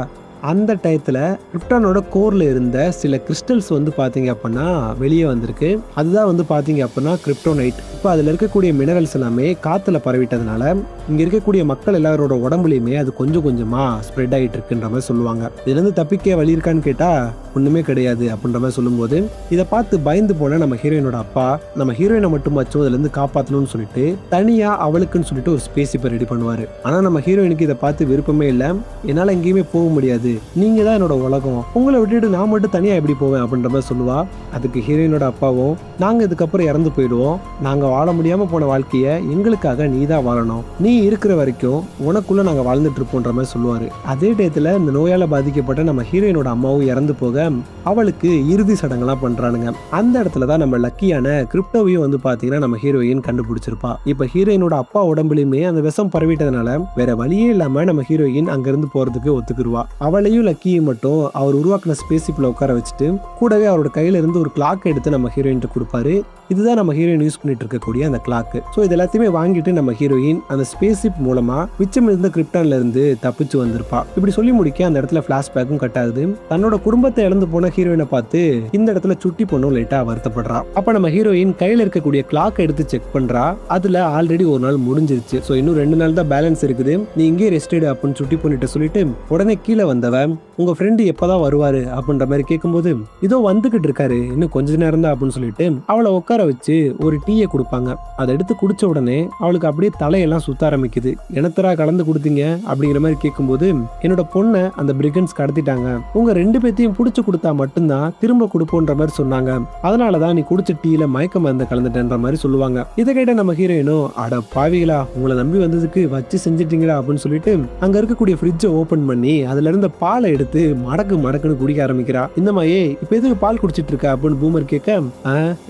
அந்த டயத்துல கிரிப்டானோட கோர்ல இருந்த சில கிறிஸ்டல்ஸ் வந்து பாத்தீங்க அப்படின்னா வெளியே வந்திருக்கு. அதுதான் வந்து பாத்தீங்க அப்படின்னா கிரிப்டோனைட். இப்போ அதுல இருக்கக்கூடிய மினரல்ஸ் எல்லாமே காத்துல பரவிட்டதுனால இங்க இருக்கக்கூடிய மக்கள் எல்லாரோட உடம்புலையுமே அது கொஞ்சம் கொஞ்சமா ஸ்ப்ரெட் ஆகிட்டு இருக்குன்ற மாதிரி சொல்லுவாங்க. இதுல இருந்து தப்பிக்க வழி இருக்கான்னு கேட்டா ஒண்ணுமே கிடையாது அப்படின்ற மாதிரி சொல்லும்போது இதை பார்த்து பயந்து போன நம்ம ஹீரோயினோட அப்பா நம்ம ஹீரோயினை மட்டுமாச்சும் அதுல இருந்து காப்பாற்றணும்னு சொல்லிட்டு தனியா அவளுக்குன்னு சொல்லிட்டு ஒரு ஸ்பேஸ் இப்போ ரெடி பண்ணுவாரு. ஆனா நம்ம ஹீரோயினுக்கு இதை பார்த்து விருப்பமே இல்லை, என்னால எங்கேயுமே போக முடியாது, நீங்க தான் என்னோட உலகம், உங்களை விட்டுட்டு நான் மட்டும் தனியா எப்படி போவேன் அப்படின்ற மாதிரி சொல்லுவா. அதுக்கு ஹீரோயினோட அப்பாவும், நாங்க இதுக்கப்புறம் இறந்து போயிடுவோம், நாங்க வாழ முடியாம போன வாழ்க்கைய எங்களுக்காக நீ தான் வாழணும், நீ இருக்கிற வரைக்கும் உனக்குள்ள நாங்க வாழ்ந்துட்டு இருப்போன்ற மாதிரி சொல்லுவாரு. அதே டயத்துல இந்த நோயால பாதிக்கப்பட்ட நம்ம ஹீரோயினோட அம்மாவும் இறந்து போக அவளுக்கு இறுதி சடங்கெல்லாம் பண்றானுங்க. அந்த இடத்துலதான் நம்ம லக்கியான கிரிப்டோவையும் வந்து பாத்தீங்கன்னா நம்ம ஹீரோயின் கண்டுபிடிச்சிருப்பா. இப்ப ஹீரோயினோட அப்பா உடம்புலயுமே அந்த விஷம் பரவிட்டதுனால வேற வழியே இல்லாம நம்ம ஹீரோயின் அங்க இருந்து போறதுக்கு ஒத்துக்குருவா. அவளையும் லக்கியும் மட்டும் அவர் உருவாக்கின ஸ்பேஸ்ஷிப்ல உட்கார வச்சுட்டு கூடவே அவரோட கையில இருந்து ஒரு கிளாக் எடுத்து நம்ம ஹீரோயின் கொடுப்பாரு. இதுதான் நம்ம ஹீரோயின் யூஸ் பண்ணிட்டு இருக்கக்கூடிய அந்த கிளாக். ஸோ இது எல்லாத்தையுமே வாங்கிட்டு நம்ம ஹீரோயின் அந்த ஸ்பேஸ்ஷிப் மூலமா மிச்சம் இருந்த கிரிப்டான்ல இருந்து தப்பிச்சு வந்திருப்பா. இப்படி சொல்லி முடிக்க அந்த இடத்துல பிளாஷ்பேக்கும் கட் ஆகுது. தன்னோட குடும்பத்தை இழந்து போன ஹீரோயினை பார்த்து இந்த இடத்துல சுட்டி பொண்ணும் லைட்டா வருத்தப்படுறா. அப்ப நம்ம ஹீரோயின் கையில இருக்கக்கூடிய கிளாக் எடுத்து செக் பண்றா. அதுல ஆல்ரெடி ஒரு நாள் முடிஞ்சிருச்சு. ஸோ இன்னும் 2 நாள் தான் பேலன்ஸ் இருக்குது, நீ இங்கே ரெஸ்ட் எடு அப்படின்னு சுட்டி பண்ணிட்டு சொல்லிட்டு உடனே கீழே வந்தவன் உங்க ஃப்ரெண்டு எப்பதான் வருவாரு அப்படின்ற மாதிரி கேட்கும்போது இதோ வந்துகிட்டு இருக்காரு, இன்னும் கொஞ்ச நேரம் தான் அப்படின்னு சொல்லிட்டு அவளை உட்கார வச்சு ஒரு டீயை கொடுப்பாங்க. அதை எடுத்து குடிச்ச உடனே அவளுக்கு அப்படியே தலையெல்லாம் சுத்த ஆரம்பிக்குது. எனத்தரா கலந்து கொடுத்தீங்க அப்படிங்கிற மாதிரி கேட்கும்போது என்னோட பொண்ணை அந்த பிரிகன்ஸ் கடத்திட்டாங்க, உங்க 2 பேத்தையும் புடிச்சு கொடுத்தா மட்டும்தான் திரும்ப கொடுப்போன்ற மாதிரி சொன்னாங்க, அதனாலதான் நீ குடிச்ச டீல மயக்க மருந்து கலந்துட்டேன்ற மாதிரி சொல்லுவாங்க. இதை கேட்ட நம்ம ஹீரோயினும் அட பாவிகளா, உங்களை நம்பி வந்ததுக்கு வச்சு செஞ்சிட்டீங்களா அப்படின்னு சொல்லிட்டு அங்க இருக்கக்கூடிய ஃப்ரிட்ஜை ஓபன் பண்ணி அதுல இருந்த பாலை எடுத்து மடக்குன்னு குடிக்க ஆரம்பிக்கிறா. இந்த மாதிரி இப்ப எதுக்கு பால் குடிச்சிட்டு இருக்க அப்படின்னு பூமர் கேட்க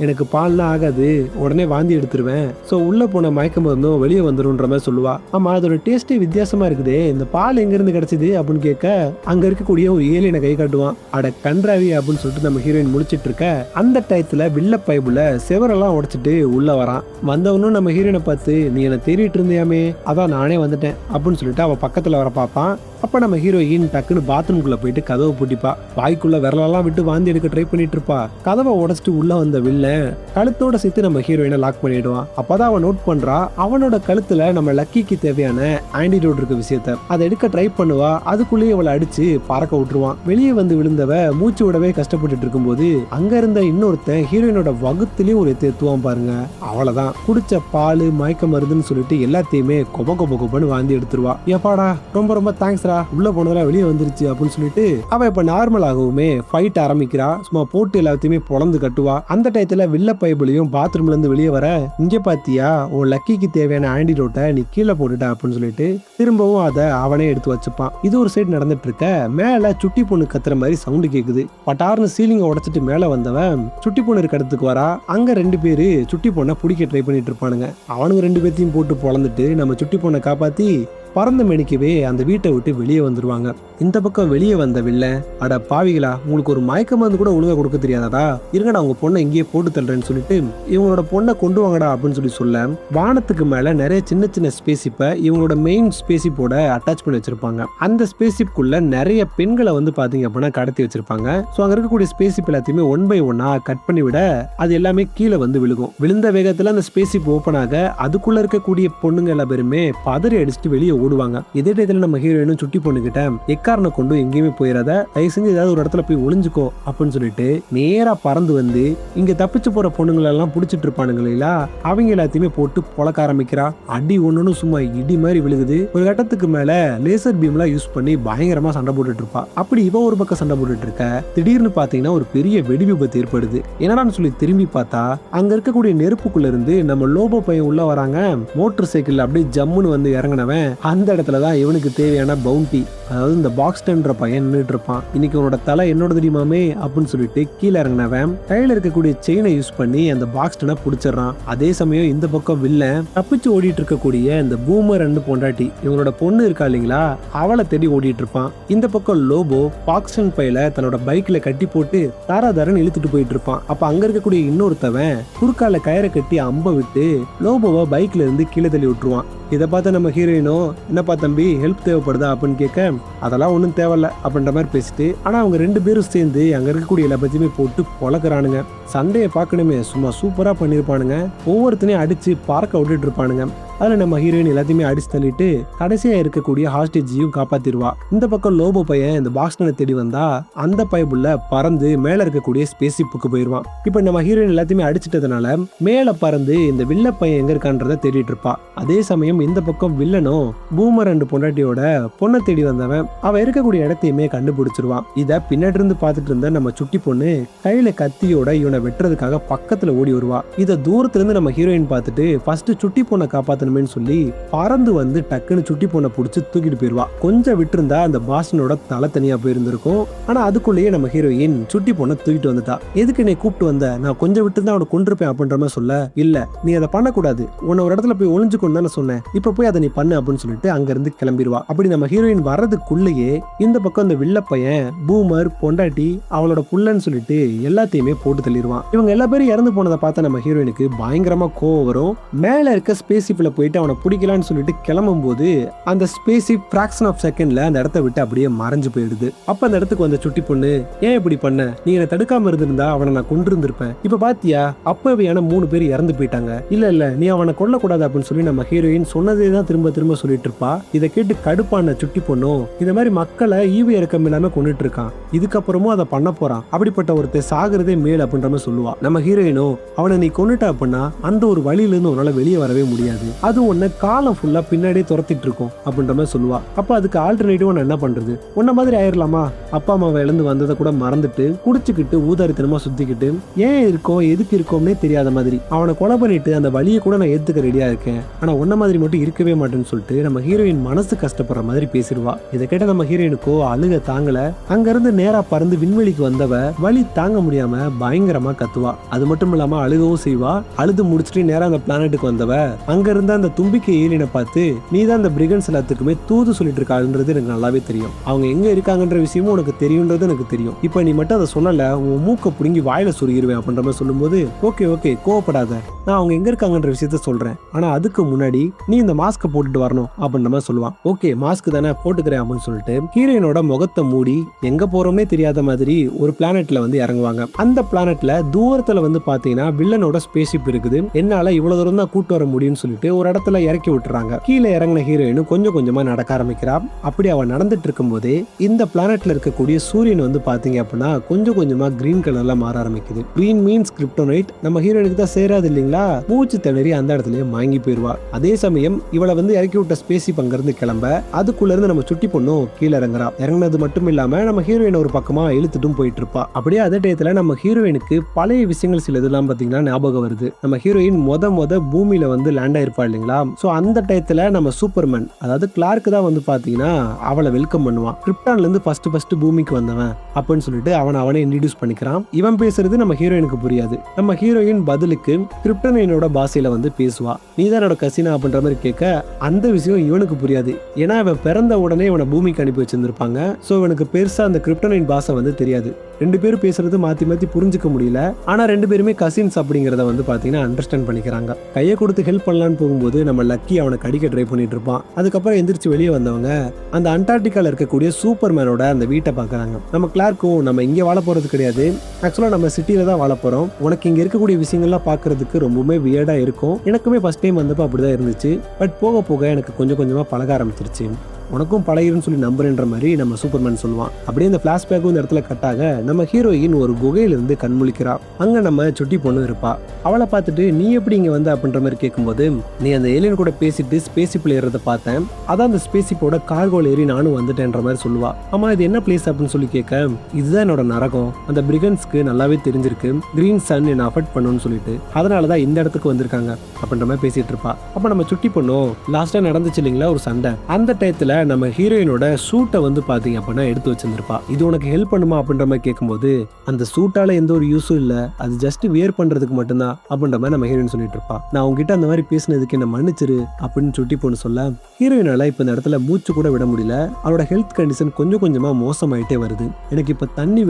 எனக்கு பால் நாள்லாம் ஆகாது, உடனே வாந்தி எடுத்துருவேன், சோ உள்ள போன மயக்க மருந்தும் வெளியே வந்துரும்ன்ற மாதிரி சொல்லுவா. ஆமா, அதோட டேஸ்டே வித்தியாசமா இருக்குதே, இந்த பால் எங்க இருந்து கிடைச்சது அப்படின்னு கேட்க அங்க இருக்கக்கூடிய ஒரு ஏலியனை கை காட்டுவான். அட கன்றாவி அப்படின்னு சொல்லிட்டு நம்ம ஹீரோயின் முடிச்சிட்டு இருக்க அந்த டயத்துல வில்ல பைப்புல செவரெல்லாம் உடைச்சிட்டு உள்ள வரான். வந்தவனும் நம்ம ஹீரோயினை பார்த்து, நீ என்ன தேடிட்டு இருந்தியாமே, அதான் நானே வந்துட்டேன் அப்படின்னு சொல்லிட்டு அவ பக்கத்துல வர பார்ப்பான். அப்ப நம்ம ஹீரோயின் டக்குன்னு பாத்ரூம்குள்ள போயிட்டு கதவை பூட்டிப்பா. வாய்க்குள்ள விரலெல்லாம் விட்டு வாந்தி எடுக்க ட்ரை பண்ணிட்டு இருப்பா. கதவை உடைச்சிட்டு உள்ள வந்த வில்லன் கழுத்தோட சேர்த்து நம்ம ஹீரோயினை லாக் பண்ணிடுவான். அப்பதான் அவன் நோட் பண்றா, அவனோட கழுத்துல நம்ம லக்கிக்கு தேவையான ஆன்டிடோட் இருக்க விஷயத்த அதை எடுக்க ட்ரை பண்ணுவா. அதுக்குள்ளேயே அவளை அடிச்சு பறக்க விட்டுருவான். வெளியே வந்து விழுந்தவ மூச்சு விடவே கஷ்டப்பட்டுட்டு இருக்கும்போது அங்க இருந்த இன்னொருத்தன் ஹீரோயினோட வகுத்துலயும் ஒரு எத்துவான் பாருங்க. அவ்வளவுதான், குடிச்ச பால் மயக்க மருந்துன்னு சொல்லிட்டு எல்லாத்தையுமே கொப கொப கொபன்னு வாந்தி எடுத்துருவா. ஏப்பாடா, ரொம்ப ரொம்ப தேங்க்ஸ், உள்ள போனதெல்லாம் வெளியே வந்துருச்சு அப்படின்னு சொல்லிட்டு அவ இப்ப நார்மலாகவுமே ஃபைட் ஆரம்பிக்கிறா. சும்மா போட்டு எல்லாத்தையுமே பொழந்து கட்டுவா. அந்த டயத்துல வில்ல பைபிளையும் பாத்ரூம்ல இருந்து வெளியே வர, இங்க பாத்தியா உன் லக்கிக்கு தேவையான ஆன்டிடோட்டை நீ கீழே போட்டுட்ட அப்படின்னு சொல்லிட்டு திரும்பவும் அதை அவனே எடுத்து வச்சுப்பான். இது ஒரு சைடு நடந்துட்டு இருக்க, மேல சுட்டி பொண்ணு கத்துற மாதிரி சவுண்டு கேக்குது. பட்டார்னு சீலிங்க உடைச்சிட்டு மேல வந்தவன் சுட்டி பொண்ணு இருக்க இடத்துக்கு வரா. அங்க 2 பேரு சுட்டி பொண்ணை பிடிக்க ட்ரை பண்ணிட்டு இருப்பானுங்க. அவனுங்க 2 பேர்த்தையும் போட்டு பொழந்துட்டு நம்ம சுட்டி பொண்ணை காப்பாத்தி பறந்த மெனிக்கவே அந்த வீட்டை விட்டு வெளியே வந்துருவாங்க. இந்த பக்கம் வெளியே வந்த வில்ல, அட பாவிகளா, உங்களுக்கு ஒரு மயக்க மருந்து கூட ஒழுங்கா கொடுக்க தெரியாதா, இருங்கடா உங்க பொண்ணை இங்கேயே போட்டு தள்ளுறேன்னு சொல்லிட்டு இவங்களோட பொண்ணை கொண்டு வாங்கடா அப்படின்னு சொல்ல வானத்துக்கு மேல நிறைய சின்ன சின்ன ஸ்பேசிப்பை இவங்களோட மெயின் ஸ்பேசிப்போட அட்டாச் பண்ணி வச்சிருப்பாங்க. அந்த ஸ்பேசிப்குள்ள நிறைய பெண்களை வந்து பாத்தீங்க அப்படின்னா கடத்தி வச்சிருப்பாங்க. ஸோ அங்க இருக்கக்கூடிய ஸ்பேசிப் எல்லாத்தையுமே 1 by 1 கட் பண்ணி விட அது எல்லாமே கீழே வந்து விழுகும். விழுந்த வேகத்துல அந்த ஸ்பேசிப் ஓப்பன் ஆக அதுக்குள்ள இருக்கக்கூடிய பொண்ணுங்க எல்லா பேருமே பதறி அடிச்சுட்டு வெளியே ஓடுவாங்க. இதே டயத்துல நம்ம ஹீரோயினும் சுட்டி பொண்ணுகிட்ட, எக்காரனை கொண்டு எங்கேயுமே போயிடாத, தயவு செஞ்சு ஏதாவது ஒரு இடத்துல போய் ஒளிஞ்சுக்கோ அப்படின்னு சொல்லிட்டு நேரா பறந்து வந்து இங்க தப்பிச்சு போற பொண்ணுங்களெல்லாம் பிடிச்சிட்டு இருப்பானுங்களா, அவங்க எல்லாத்தையுமே போட்டு பொழக்க ஆரம்பிக்கிறா. அடி ஒண்ணுன்னு சும்மா இடி மாதிரி விழுகுது. ஒரு கட்டத்துக்கு மேல லேசர் பீம்லாம் யூஸ் பண்ணி பயங்கரமா சண்டை போட்டுட்டு இருப்பா. அப்படி இவ ஒரு பக்கம் சண்டை போட்டுட்டு இருக்க, திடீர்னு பாத்தீங்கன்னா ஒரு பெரிய வெடி விபத்து ஏற்படுது. என்னடான்னு சொல்லி திரும்பி பார்த்தா அங்க இருக்கக்கூடிய நெருப்புக்குள்ள இருந்து நம்ம லோபோ பையன் உள்ள வராங்க. மோட்டர் சைக்கிள் அப்படியே ஜம்முன்னு வந்து இறங்கினவன் அந்த இடத்துலதான் இவனுக்கு தேவையான பவுண்டி, அதாவது இந்த பாக்ஸ்டன்ற பையன் நின்றுட்டு இருப்பான். இன்னைக்கு உன்னோட தலை என்னோட தெரியுமாமே அப்படின்னு சொல்லிட்டு கீழே இறங்கினவன் கையில இருக்கக்கூடிய செயினை யூஸ் பண்ணி அந்த பாக்ஸ்டனை பிடிச்சிடறான். அதே சமயம் இந்த பக்கம் வில்லன் தப்பிச்சு ஓடிட்டு இருக்கக்கூடிய இந்த பூமர் அண்ட் பொண்டாட்டி, இவங்களோட பொண்ணு இருக்கா இல்லைங்களா, அவளை தேடி ஓடிட்டு இருப்பான். இந்த பக்கம் லோபோ பாக்ஸ்டன் பையில தன்னோட பைக்ல கட்டி போட்டு தாராதாரன் இழுத்துட்டு போயிட்டு இருப்பான். அப்ப அங்க இருக்கக்கூடிய இன்னொருத்தவன் குறுக்கால கயிறை கட்டி அம்ப விட்டு லோபோவை பைக்ல இருந்து கீழே தள்ளி விட்டுருவான். இதை பார்த்த நம்ம ஹீரோயினோ, என்னப்பா தம்பி ஹெல்ப் தேவைப்படுதா அப்படின்னு கேட்க, அதெல்லாம் ஒன்றும் தேவையில்ல அப்படின்ற மாதிரி பேசிட்டு, ஆனா அவங்க 2 பேரும் சேர்ந்து அங்க இருக்கக்கூடிய எல்லா பத்தியுமே போட்டு பொழக்கிறானுங்க. சண்டையை பார்க்கணுமே, சும்மா சூப்பரா பண்ணிருப்பானுங்க. ஒவ்வொருத்தனையும் அடிச்சு பார்க்க விட்டுட்டு இருப்பானுங்க. அதுல நம்ம ஹீரோயின் எல்லாத்தையுமே அடிச்சு தள்ளிட்டு கடைசியா இருக்கக்கூடிய ஹாஸ்டேஜையும் காப்பாத்திடுவா. இந்த பக்கம் லோபோ பையன் இந்த பாக்ஸ்டனை தேடி வந்தா அந்த பைப்புள்ள பறந்து மேல இருக்கக்கூடிய ஸ்பேஸ்ஷிப்புக்கு போயிருவான். இப்ப நம்ம ஹீரோயின் எல்லாத்தையுமே அடிச்சிட்டதுனால மேல பறந்து இந்த வில்ல பையன் எங்க இருக்கான்றத தேடிட்டு இருப்பா. அதே சமயம் இந்த பக்கம் வில்லனும் பூமர் அண்ட் பொண்டாட்டியோட பொண்ணை தேடி வந்தவன் அவ இருக்கக்கூடிய இடத்தையுமே கண்டுபிடிச்சிருவான். இத பின்னாடி இருந்து பார்த்துட்டு இருந்த நம்ம சுட்டி பொண்ணு கையில கத்தியோட இவனை வெட்டுறதுக்காக பக்கத்துல ஓடி வருவா. இத தூரத்துல இருந்து நம்ம ஹீரோயின் பார்த்துட்டு ஃபர்ஸ்ட் சுட்டி பொண்ணை காப்பாத்த சொல்லி பறந்து வந்து டக்குன்னு சுட்டி பொண்ணை புடிச்சு தூக்கிட்டு போயிருவா. கொஞ்சம் விட்டுருந்தா அந்த பாஸ்டனோட தலை தனியா போயிருந்திருக்கும். ஆனா அதுக்குள்ளேயே நம்ம ஹீரோயின் சுட்டி பொண்ணை தூக்கிட்டு வந்துட்டா. எதுக்கு நீ கூப்பிட்டு வந்த, நான் கொஞ்சம் விட்டுருந்தா அவனை கொண்டிருப்பேன் அப்படின்ற மாதிரி சொல்ல, இல்ல நீ அதை பண்ணக்கூடாது, உன்னை ஒரு இடத்துல போய் ஒளிஞ்சுக்கொண்டு தானே சொன்னேன், இப்ப போய் அதை நீ பண்ணு அப்படின்னு சொல்லிட்டு அங்க இருந்து கிளம்பிடுவா. அப்படி நம்ம ஹீரோயின் வர்றதுக்குள்ளேயே இந்த பக்கம் இந்த வில்ல பையன் பூமர் பொண்டாட்டி அவளோட புள்ளன்னு சொல்லிட்டு எல்லாத்தையுமே போட்டு தள்ளிடுவான். இவங்க எல்லா பேரும் இறந்து போனதை பார்த்த நம்ம ஹீரோயினுக்கு பயங்கரமா கோவம் வரும். மேல இருக்க ஸ்பேஸ்ஷிப்ல போயிட்டு அவனை பிடிக்கலான்னு சொல்லிட்டு கிளம்பும் போது அந்த ஸ்பேஸ்ஷிப் ஃபிராக்ஷன் ஆஃப் செகண்ட்ல அந்த இடத்த விட்டு அப்படியே மறைஞ்சு போயிடுது. அப்ப அந்த இடத்துக்கு வந்த சுட்டி பொண்ணு, ஏன் இப்படி பண்ண, நீ என்ன தடுக்காம இருந்திருந்தா அவனை நான் கொண்டு இருந்திருப்பேன், இப்ப பாத்தியா அப்பவையான 3 பேர் இறந்து போயிட்டாங்க, இல்ல நீ அவனை கொல்லக்கூடாது அப்படின்னு சொல்லி நம்ம ஹீரோயின் சொன்னதே தான் திரும்ப திரும்ப சொல்லிட்டு இருப்பா. இதை கேட்டு கடுப்பான சுட்டி பொண்ணும், இந்த மாதிரி மக்களை ஈவு இறக்கம் இல்லாம கொண்டுட்டு இருக்கான், இதுக்கப்புறமும் அதை பண்ண போறான், அப்படிப்பட்ட ஒருத்தர் சாகிறதே மேல் அப்படின்ற மாதிரி சொல்லுவா. நம்ம ஹீரோயினும், அவனை நீ கொண்டுட்ட அப்படின்னா அந்த ஒரு வழியில இருந்து உன்னால வெளியே வரவே முடியாது, அது உன்னை காலம் ஃபுல்லா பின்னாடியே துரத்திட்டு இருக்கும் அப்படின்ற மாதிரி சொல்லுவா. அப்ப அதுக்கு ஆல்டர்னேட்டிவா நான் என்ன பண்றது, உன்ன மாதிரி ஆயிரலாமா, அப்பா அம்மாவை இழந்து வந்ததை கூட மறந்துட்டு குடிச்சுக்கிட்டு ஊதாரித்தனமா சுத்திக்கிட்டு ஏன் இருக்கோம் எதுக்கு இருக்கோம்னே தெரியாத மாதிரி அவனை கொலை பண்ணிட்டு அந்த வழியை கூட நான் ஏத்துக்க ரெடியா இருக்கேன், ஆனா உன்ன மாதிரி மட்டும் இருக்கவே மாட்டேன்னு சொல்லிட்டு நம்ம ஹீரோயின் மனசு கஷ்டப்படுற மாதிரி பேசிடுவா. இதை கேட்ட நம்ம ஹீரோயினுக்கோ அழுக தாங்கல. அங்க இருந்து நேரா பறந்து விண்வெளிக்கு வந்தவ வலி தாங்க முடியாம பயங்கரமா கத்துவா. அது மட்டும் இல்லாம அழுகவும் செய்வா. அழுது முடிச்சுட்டு நேரா அந்த பிளானட்டுக்கு வந்தவ அங்க இருந்த அந்த தும்பிக்கை ஏலியனை பார்த்து, நீதான் அந்த பிரிகன்ஸ் எல்லாத்துக்குமே தூது சொல்லிட்டு இருக்கான்றது எனக்கு நல்லாவே தெரியும். அவங்க எங்க இருக்காங்கன்ற விஷயமும் உனக்கு தெரியும்ன்றது எனக்கு தெரியும். இப்ப நீ மட்டும் அதை சொல்லல, உன் மூக்க புடுங்கி வாயில சொருகிருவேன் அப்படின்ற மாதிரி சொல்லும்போது, ஓகே ஓகே கோவப்படாத, நான் அவங்க எங்க இருக்காங்கன்ற விஷயத்த சொல்றேன். ஆனா அதுக்கு முன்னாடி நீ இந்த மாஸ்க போட்டுட்டு வரணும் அப்படின்ற மாதிரி சொல்லுவான். ஓகே மாஸ்க் தானே போட்டுக்கிறேன் அப்படின்னு சொல்லிட்டு ஹீரோயினோட முகத்தை மூடி எங்க போறோம்னே தெரியாத மாதிரி ஒரு பிளானட்ல வந்து இறங்குவாங்க. அந்த பிளானட்ல தூரத்துல வந்து பாத்தீங்கன்னா வில்லனோட ஸ்பேஸ்ஷிப் இருக்குது. என்னால இவ்வளவு தூரம் தான் கூட்டு வர முடியும்னு சொல்லிட்டு ஒரு இடத்துல இறக்கி விட்டுறாங்க. கீழே இறங்கின ஹீரோயின் கொஞ்சம் கொஞ்சமா நடக்க ஆரம்பிக்கிறா. அப்படி அவ நடந்துட்டு இருக்கும் போதே இந்த பிளானட்ல இருக்கக்கூடிய சூரியன் வந்து பாத்தீங்க அப்படின்னா கொஞ்சம் கொஞ்சமா கிரீன் கலர்ல மாற ஆரம்பிக்குது. Green means CryptoNight. நம்ம ஹீரோயினுக்கு தான் சேராது இல்லைங்களா, மூச்சு திணறி அந்த இடத்துலயே வாங்கி போயிருவா. அதே சமயம் இவளை வந்து இறக்கி விட்ட ஸ்பேஸ்ஷிப் அங்க இருந்து கிளம்ப அதுக்குள்ள இருந்து நம்ம சுட்டி பொண்ணும் கீழே இறங்குறா. இறங்குனது மட்டும் இல்லாம நம்ம ஹீரோயின் ஒரு பக்கமா இழுத்துட்டும் போயிட்டு இருப்பா. அப்படியே அதே டயத்துல நம்ம ஹீரோயினுக்கு பழைய விஷயங்கள் சில இதெல்லாம் பாத்தீங்கன்னா ஞாபகம் வருது. நம்ம ஹீரோயின் மொத பூமியில வந்து லேண்ட் ஆயிருப்பா இல்லைங்களா. சோ அந்த டயத்துல நம்ம சூப்பர்மேன் அதாவது கிளார்க் தான் வந்து பாத்தீங்கன்னா அவளை வெல்கம் பண்ணுவான். கிரிப்டான்ல இருந்து ஃபர்ஸ்ட் பூமிக்கு வந்தவன் அப்படின்னு சொல்லிட்டு அவனை இன்ட்ரோடியூஸ் பண்ணிக்கிறான். இவன் பேசுறது நம்ம ஹீரோயினுக்கு புரியாது. நம்ம ஹீரோயின் பதிலுக்கு கிரிப்டோனைனோட பாஷையில வந்து பேசுவா. நீதான் என்னோட கசினா அப்படின்ற மாதிரி கேட்க அந்த விஷயம் இவனுக்கு புரியாது. ஏன்னா இவன் பிறந்த உடனே இவனை பூமிக்கு அனுப்பி வச்சிருந்திருப்பாங்க. சோ இவனுக்கு பெருசா அந்த கிரிப்டோனைன் பாஷை வந்து தெரியாது. ரெண்டு பேரும் பேசுறது மாத்தி புரிஞ்சுக்க முடியல. ஆனா ரெண்டு பேருமே கசின்ஸ் அப்படிங்கறத வந்து பாத்தீங்கன்னா அண்டர்ஸ்டாண்ட் பண்ணிக்கிறாங்க. கையை கொடுத்து ஹெல்ப் பண்ணலான்னு போகும்போது நம்ம லக்கி அவனை கடிக்க ட்ரை பண்ணிட்டு இருப்பான். அதுக்கப்புறம் எந்திரிச்சு வெளியே வந்தவங்க அந்த அண்டார்டிகால இருக்கக்கூடிய சூப்பர்மேனோட அந்த வீட்டை பாக்குறாங்க. நம்ம கிளார்க்கும் நம்ம இங்க வாழ போறது கிடையாது, ஆக்சுவலா நம்ம சிட்டில தான் வாழ போறோம். உனக்கு இங்க இருக்கக்கூடிய விஷயங்கள்லாம் பாக்குறதுக்கு ரொம்பவுமே வியர்டா இருக்கும். எனக்குமே ஃபர்ஸ்ட் டைம் வந்தப்ப அப்படிதான் இருந்துச்சு. பட் போக போக எனக்கு கொஞ்சம் கொஞ்சமா பழக ஆரம்பிச்சிருச்சு. உனக்கும் பழகிருன்னு சொல்லி நம்புறேன்ற மாதிரி நம்ம சூப்பர்மேன் சொல்லுவான். அப்படியே இந்த பிளாஷ்பேக்கும் இந்த இடத்துல கட்டாக நம்ம ஹீரோயின் ஒரு குகையிலிருந்து கண்முழிக்கிறா. அங்க நம்ம சுட்டி பொண்ணு இருப்பா. அவளை பார்த்துட்டு நீ எப்படி இங்க வந்த அப்படின்ற மாதிரி கேட்கும்போது, நீ அந்த ஏலியன் கூட பேசிட்டு ஸ்பேஸ்ஷிப்ல ஏறத பார்த்தேன், அதான் அந்த ஸ்பேஸ்ஷிப்போட கார்கோல ஏறி நானும் வந்துட்டேன்ற மாதிரி சொல்லுவா. ஆமா இது என்ன பிளேஸ் அப்படின்னு சொல்லி கேட்க, இதுதான் என்னோட நரகம், அந்த பிரிகன்ஸ்க்கு நல்லாவே தெரிஞ்சிருக்கு கிரீன் சன் என்ன அஃபெக்ட் பண்ணுன்னு சொல்லிட்டு, அதனாலதான் இந்த இடத்துக்கு வந்திருக்காங்க அப்படின்ற மாதிரி பேசிட்டு இருப்பா. அப்ப நம்ம சுட்டி பொண்ணும் லாஸ்டா நடந்துச்சு இல்லைங்களா ஒரு சண்டை, அந்த டயத்துல நம்ம ஹீரோயினோட சூட்டை வந்து பாத்தீங்க அப்படின்னா எடுத்து வச்சிருந்திருப்பா. இது உனக்கு ஹெல்ப் பண்ணுமா அப்படின்ற மாதிரி கேட்கும்போது, அந்த சூட்டால எந்த ஒரு யூஸும் இல்ல, அது ஜஸ்ட் வியர் பண்றதுக்கு மட்டும்தான் அப்படின்ற மாதிரி நம்ம ஹீரோயின் சொல்லிட்டு இருப்பா. நான் உங்ககிட்ட அந்த மாதிரி பேசினதுக்கு என்ன மன்னிச்சிரு அப்படின்னு சுட்டி பொண்ணு சொல்ல, ஹீரோயினால இப்ப இந்த இடத்துல மூச்சு கூட விட முடியல. அவரோட ஹெல்த் கண்டிஷன் கொஞ்சம் கொஞ்சமா மோசமாயிட்டே வருது. எனக்கு இப்ப தண்ணி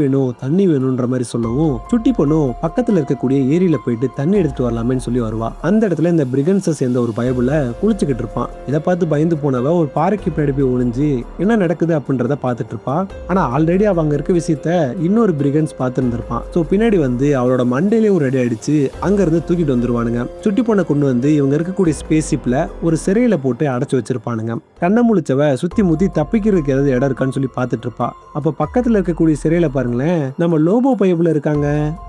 வேணும்ன்ற மாதிரி சொல்லவும், சுட்டி பொண்ணும் பக்கத்துல இருக்கக்கூடிய ஏரியில போயிட்டு தண்ணி எடுத்துட்டு வரலாமேன்னு சொல்லி வருவா. அந்த இடத்துல இந்த பிரிகன்ஸை சேர்ந்த ஒரு பயபுல குளிச்சுக்கிட்டு இருப்பான். இதை பார்த்து பயந்து போனவ ஒரு பாறைக்கு பின்னாடி ஒளிஞ்சு என்ன நடக்குது அப்படின்றத பார்த்துட்டு இருப்பா. ஆனா ஆல்ரெடி அவங்க இருக்க விஷயத்த இன்னொரு பிரிகன்ஸ் பார்த்து இருந்திருப்பான். சோ பின்னாடி வந்து அவளோட மண்டையிலே ஒரு அடி அடிச்சு அங்க இருந்து தூக்கிட்டு வந்துருவானுங்க. சுட்டி பொண்ணை கொண்டு வந்து இவங்க இருக்கக்கூடிய ஸ்பேஸ்ஷிப்ல ஒரு சிறையில போட்டு அடைச்சு வச்சிருப்பானுங்க. கண்ணை முழிச்சவ சுத்தி முத்தி தப்பிக்கிறதுக்கு ஏதாவது இடம் இருக்கான்னு சொல்லி பார்த்துட்டு இருப்பா. அப்ப பக்கத்துல இருக்கக்கூடிய சிறையில பாருங்களேன், நம்ம லோபோ பைபிள் இருக்காங்க.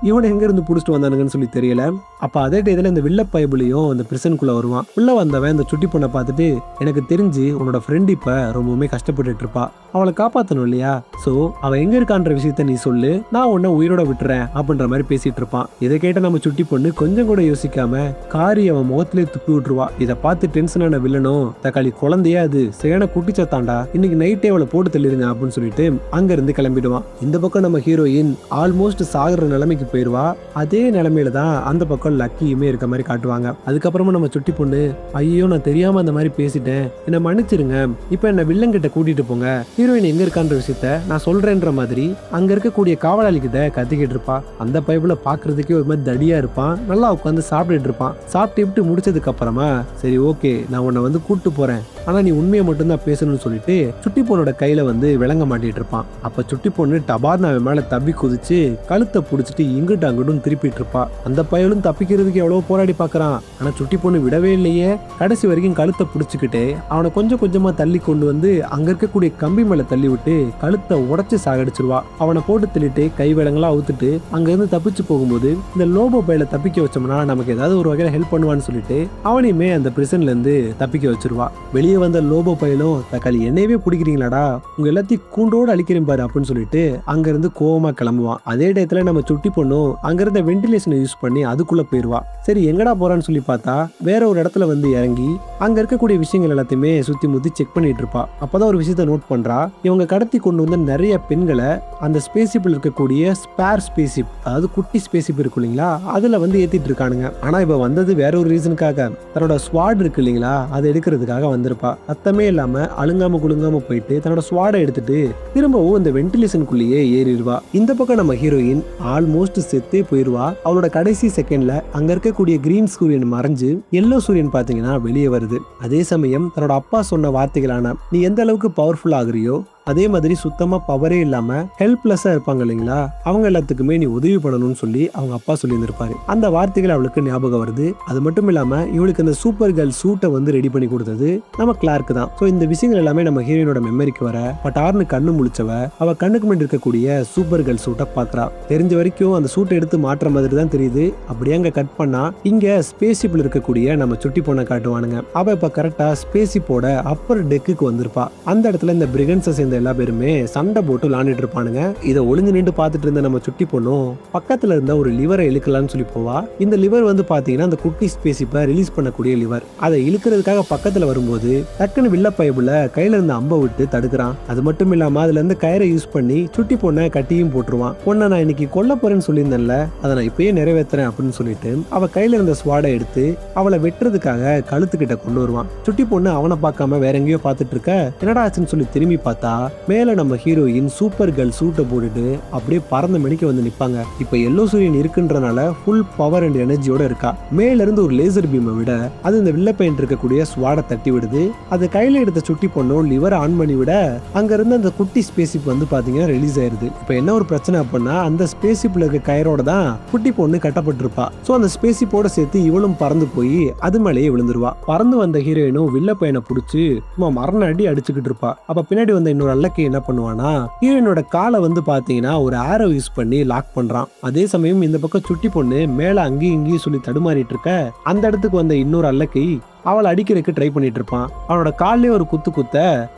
இவனை எங்க இருந்து புடிச்சிட்டு வந்தானுங்கன்னு சொல்லி தெரியல. அப்ப அதே டயத்துல இந்த வில்ல பைபிளையும் அந்த பிரிசனுக்குள்ள வருவான். உள்ள வந்தவன் இந்த சுட்டி பொண்ணை பார்த்துட்டு, எனக்கு தெரிஞ்சு உன்னோட ஃப்ரெண்ட் இப்ப ரொம்பவுமே கஷ்டப்பட்டு இருப்பா, அவளை காப்பாத்தணும் இல்லையா, சோ அவ எங்க இருக்கான்ற விஷயத்த நீ சொல்லு, நான் உன்னை உயிரோட விட்டுறேன் அப்படின்ற மாதிரி பேசிட்டு இருப்பான். இதை கேட்ட நம்ம சுட்டி பொண்ணு கொஞ்சம் கூட யோசிக்காம காரி அவன் முகத்திலே துப்பி விட்டுருவா. இதை பார்த்து டென்ஷனான வில்லனும், தக்காளி குழந்தையா அது சரியான குட்டிச்சத்தாண்டா, இன்னைக்கு நைட்டே அவளை போட்டு தள்ளிருங்க அப்படின்னு சொல்லிட்டு அங்க இருந்து கிளம்பிடுவான். இந்த பக்கம் நம்ம ஹீரோயின் ஆல்மோஸ்ட் சாகுற நிலைமைக்கு போயிருவா. அதே நிலைமையில தான் அந்த பக்கம் லக்கியுமே இருக்க மாதிரி காட்டுவாங்க. அதுக்கப்புறமா நம்ம சுட்டி பொண்ணு, ஐயோ நான் தெரியாம அந்த மாதிரி பேசிட்டேன், என்ன மன்னிச்சிருங்க, இப்ப என்ன வில்லன் கிட்ட கூட்டிட்டு போங்க, ஹீரோயின் எங்க இருக்கான்ற விஷயத்த நான் சொல்றேன்ற மாதிரி அங்க இருக்கக்கூடிய காவலாளி கிட்ட கத்திக்கிட்டு இருப்பா. அந்த பைபிள பாக்குறதுக்கே ஒரு மாதிரி தடியா இருப்பான். நல்லா உட்காந்து சாப்பிட்டுட்டு இருப்பான். சாப்பிட்டு முடிச்சதுக்கு அப்புறமா, சரி ஓகே நான் உன்னை வந்து கூட்டு போறேன், ஆனா நீ உண்மையை மட்டும்தான் பேசணும்னு சொல்லிட்டு சுட்டி பொண்ணோட கையில வந்து விளங்க மாட்டிட்டு இருப்பான். அப்ப சுட்டி பொண்ணு டபார்னு அவன் மேல தப்பி குதிச்சு கழுத்தை புடிச்சிட்டு இங்கிட்டு அங்கிட்டும் திருப்பிட்டு இருப்பா. அந்த பயலும் தப்பிக்கிறதுக்கு எவ்வளவு போராடி பாக்குறான். ஆனா சுட்டி பொண்ணு விடவே இல்லையே. கடைசி வரைக்கும் கழுத்தை புடிச்சுக்கிட்டு அவனை கொஞ்சம் கொஞ்சமா தள்ளி கொண்டு வந்து அங்க இருக்கக்கூடிய கம்பி மேல தள்ளி விட்டு கழுத்தை உடைச்சு சாகடிச்சிருவா. அவனை போட்டு தள்ளிட்டு கை விலங்கெல்லாம் அவுத்துட்டு அங்க இருந்து தப்பிச்சு போகும்போது, இந்த லோபோ பையில தப்பிக்க வச்சோம்னா நமக்கு ஏதாவது ஒரு வகையில ஹெல்ப் பண்ணுவான்னு சொல்லிட்டு அவனையுமே அந்த பிரிசன்ல இருந்து தப்பிக்க வச்சிருவா. வெளியே வந்த லோபோ பையலும், தக்காளி என்னையவே பிடிக்கிறீங்களாடா, உங்க எல்லாத்தையும் கூண்டோடு அழிக்கிறேன் பாரு அப்படின்னு சொல்லிட்டு அங்க இருந்து கோவமா கிளம்புவான். அதே டயத்துல நம்ம சுட்டி பொண்ணும் அங்க இருந்த வென்டிலேஷனை யூஸ் பண்ணி அதுக்குள்ள போயிருவா. சரி எங்கடா போறான்னு சொல்லி பார்த்தா வேற ஒரு இடத்துல வந்து இறங்கி அங்க இருக்கக்கூடிய விஷயங்கள் எல்லாத்தையுமே சுத்தி முத்தி செக் பண்ணிட்டு இருப்பா. அப்பதான் ஒரு விஷயத்த நோட் பண்றா. இவங்க கடத்தி கொண்டு வந்த நிறைய பெண்களை அந்த ஸ்பேஸ்ஷிப்ல இருக்கக்கூடிய ஸ்பேர் ஸ்பேஸ்ஷிப், அதாவது குட்டி ஸ்பேஸ்ஷிப் இருக்கு இல்லைங்களா, அதுல வந்து ஏத்திட்டு இருக்கானுங்க. ஆனா இப்ப வந்தது வேற ஒரு ரீசனுக்காக, தன்னோட ஸ்வாட் இருக்கு இல்லைங்களா, அதை எடுக்கிறதுக்காக வந்திருப்பா. அத்தமே இல்லாம அழுங்காம குழுங்காம போயிட்டு தன்னோட ஸ்வாடை எடுத்துட்டு திரும்பவும் இந்த வென்டிலேஷனுக்குள்ளேயே ஏறிடுவா. இந்த பக்கம் நம்ம ஹீரோயின் ஆல்மோஸ்ட் செத்தே போயிருவா. அவளோட கடைசி செகண்ட்ல அங்க இருக்கக்கூடிய கிரீன் சூரியன் மறைஞ்சு எல்லோ சூரியன் பாத்தீங்கன்னா வெளியே வருது. அதே சமயம் தன்னோட அப்பா சொன்ன வார்த்தைகளான நீ எந்த அளவுக்கு பவர்ஃபுல் ஆகுறியோ அதே மாதிரி சுத்தமா பவரே இல்லாம ஹெல்ப்லெஸ்ஸா இருப்பாங்க இல்லைங்களா, அவங்க எல்லாத்துக்குமே நீ உதவி பண்ணணும்னு சொல்லி அவங்க அப்பா சொல்லி இருந்திருப்பாரு. அந்த வார்த்தைகள் அவளுக்கு ஞாபகம் வருது. அது மட்டும் இல்லாம இவளுக்கு அந்த சூப்பர் கேர்ள் சூட்டை வந்து ரெடி பண்ணி கொடுத்தது நம்ம கிளார்க் தான். சோ இந்த விஷயங்கள் எல்லாமே நம்ம ஹீரோயினோட மெமரிக்கு வர பட்டார்னு கண்ணு முழிச்சவ அவ கண்ணுக்கு முன்னாடி இருக்கக்கூடிய சூப்பர் கேர்ள் சூட்டை பாக்குறா. தெரிஞ்ச வரைக்கும் அந்த சூட்டை எடுத்து மாற்ற மாதிரி தான் தெரியுது. அப்படியே அங்க கட் பண்ணா இங்க ஸ்பேஸ்ஷிப்ல இருக்கக்கூடிய நம்ம சுட்டி பொண்ணை காட்டுவானுங்க. அவ இப்ப கரெக்டா ஸ்பேஸ்ஷிப்போட அப்பர் டெக்குக்கு வந்திருப்பா. அந்த இடத்துல இந்த பிரிகன்ஸை சேர்ந்த எல்லா பேருமே சண்டை போட்டு விளையாண்டுட்டு இருப்பானுங்க. இதை ஒளிஞ்சு நின்று பார்த்துட்டு இருந்த நம்ம சுட்டி பொண்ணும் பக்கத்துல இருந்த ஒரு லிவரை இழுக்கலாம்னு சொல்லி போவா. இந்த லிவர் வந்து பாத்தீங்கன்னா அந்த குட்டி ஸ்பேஸ்ஷிப்பை ரிலீஸ் பண்ணக்கூடிய லிவர். அதை இழுக்கிறதுக்காக பக்கத்துல வரும்போது டக்குன்னு வில்ல பைபிள கையில இருந்த அம்பை விட்டு தடுக்கிறான். அது மட்டும் இல்லாம அதுல இருந்து கயிறை யூஸ் பண்ணி சுட்டி பொண்ணை கட்டியும் போட்டுருவான். பொண்ணை நான் இன்னைக்கு கொல்ல போறேன்னு சொல்லியிருந்தேன்ல, அதை நான் இப்பயே நிறைவேற்றுறேன் அப்படின்னு சொல்லிட்டு அவ கையில இருந்த ஸ்வாடை எடுத்து அவளை வெட்டுறதுக்காக கழுத்துக்கிட்ட கொண்டு வருவான். சுட்டி பொண்ணு அவனை பார்க்காம வேற எங்கேயோ பார்த்துட்டு இருக்க. என்னடா ஆச்சுன்னு சொல்லி திரும்பி பார்த்தா மேல நம்ம ஹீரோயின் சூப்பர் கேர்ள் சூட்டை போட்டுட்டு அப்படியே பறந்த மணிக்கு வந்து நிப்பாங்க. இப்ப எல்லோ சூரியன் இருக்குன்றனால ஃபுல் பவர் அண்ட் எனர்ஜியோட இருக்கா. மேல இருந்து ஒரு லேசர் பீமை விட அது இந்த வில்ல பெயிண்ட் இருக்கக்கூடிய ஸ்வாடை தட்டி விடுது. அது கையில எடுத்த சுட்டி பொண்ணும் லிவர் ஆன் பண்ணி விட அங்க இருந்து அந்த குட்டி ஸ்பேஸ்ஷிப் வந்து பாத்தீங்கன்னா ரிலீஸ் ஆயிருது. இப்ப என்ன ஒரு பிரச்சனை அப்படின்னா அந்த ஸ்பேஸ்ஷிப்ல இருக்க கயரோட தான் குட்டி பொண்ணு கட்டப்பட்டிருப்பா. சோ அந்த ஸ்பேஸ்ஷிப்போட சேர்த்து இவளும் பறந்து போய் அது மேலேயே விழுந்துருவா. பறந்து வந்த ஹீரோயினும் வில்ல பையனை புடிச்சு சும்மா மரண அடி அடிச்சுக்கிட்டு இருப்பா. அப்ப பின்னாடி வந்த இன்னொரு அல்லக்கி என்ன பண்ணுவானா ஹீரோயினோட காலை வந்து பாத்தீங்கன்னா ஒரு ஆரோ யூஸ் பண்ணி லாக் பண்றான். அதே சமயம் இந்த பக்கம் சுட்டி பொண்ணு மேல அங்கேயும் இங்கேயும் சொல்லி தடுமாறிட்டு இருக்க அந்த இடத்துக்கு வந்த இன்னொரு அல்லக்கை அவளை அடிக்கிறதுக்கு ட்ரை பண்ணிட்டு இருப்பான். அவனோட காலிலே ஒரு குத்த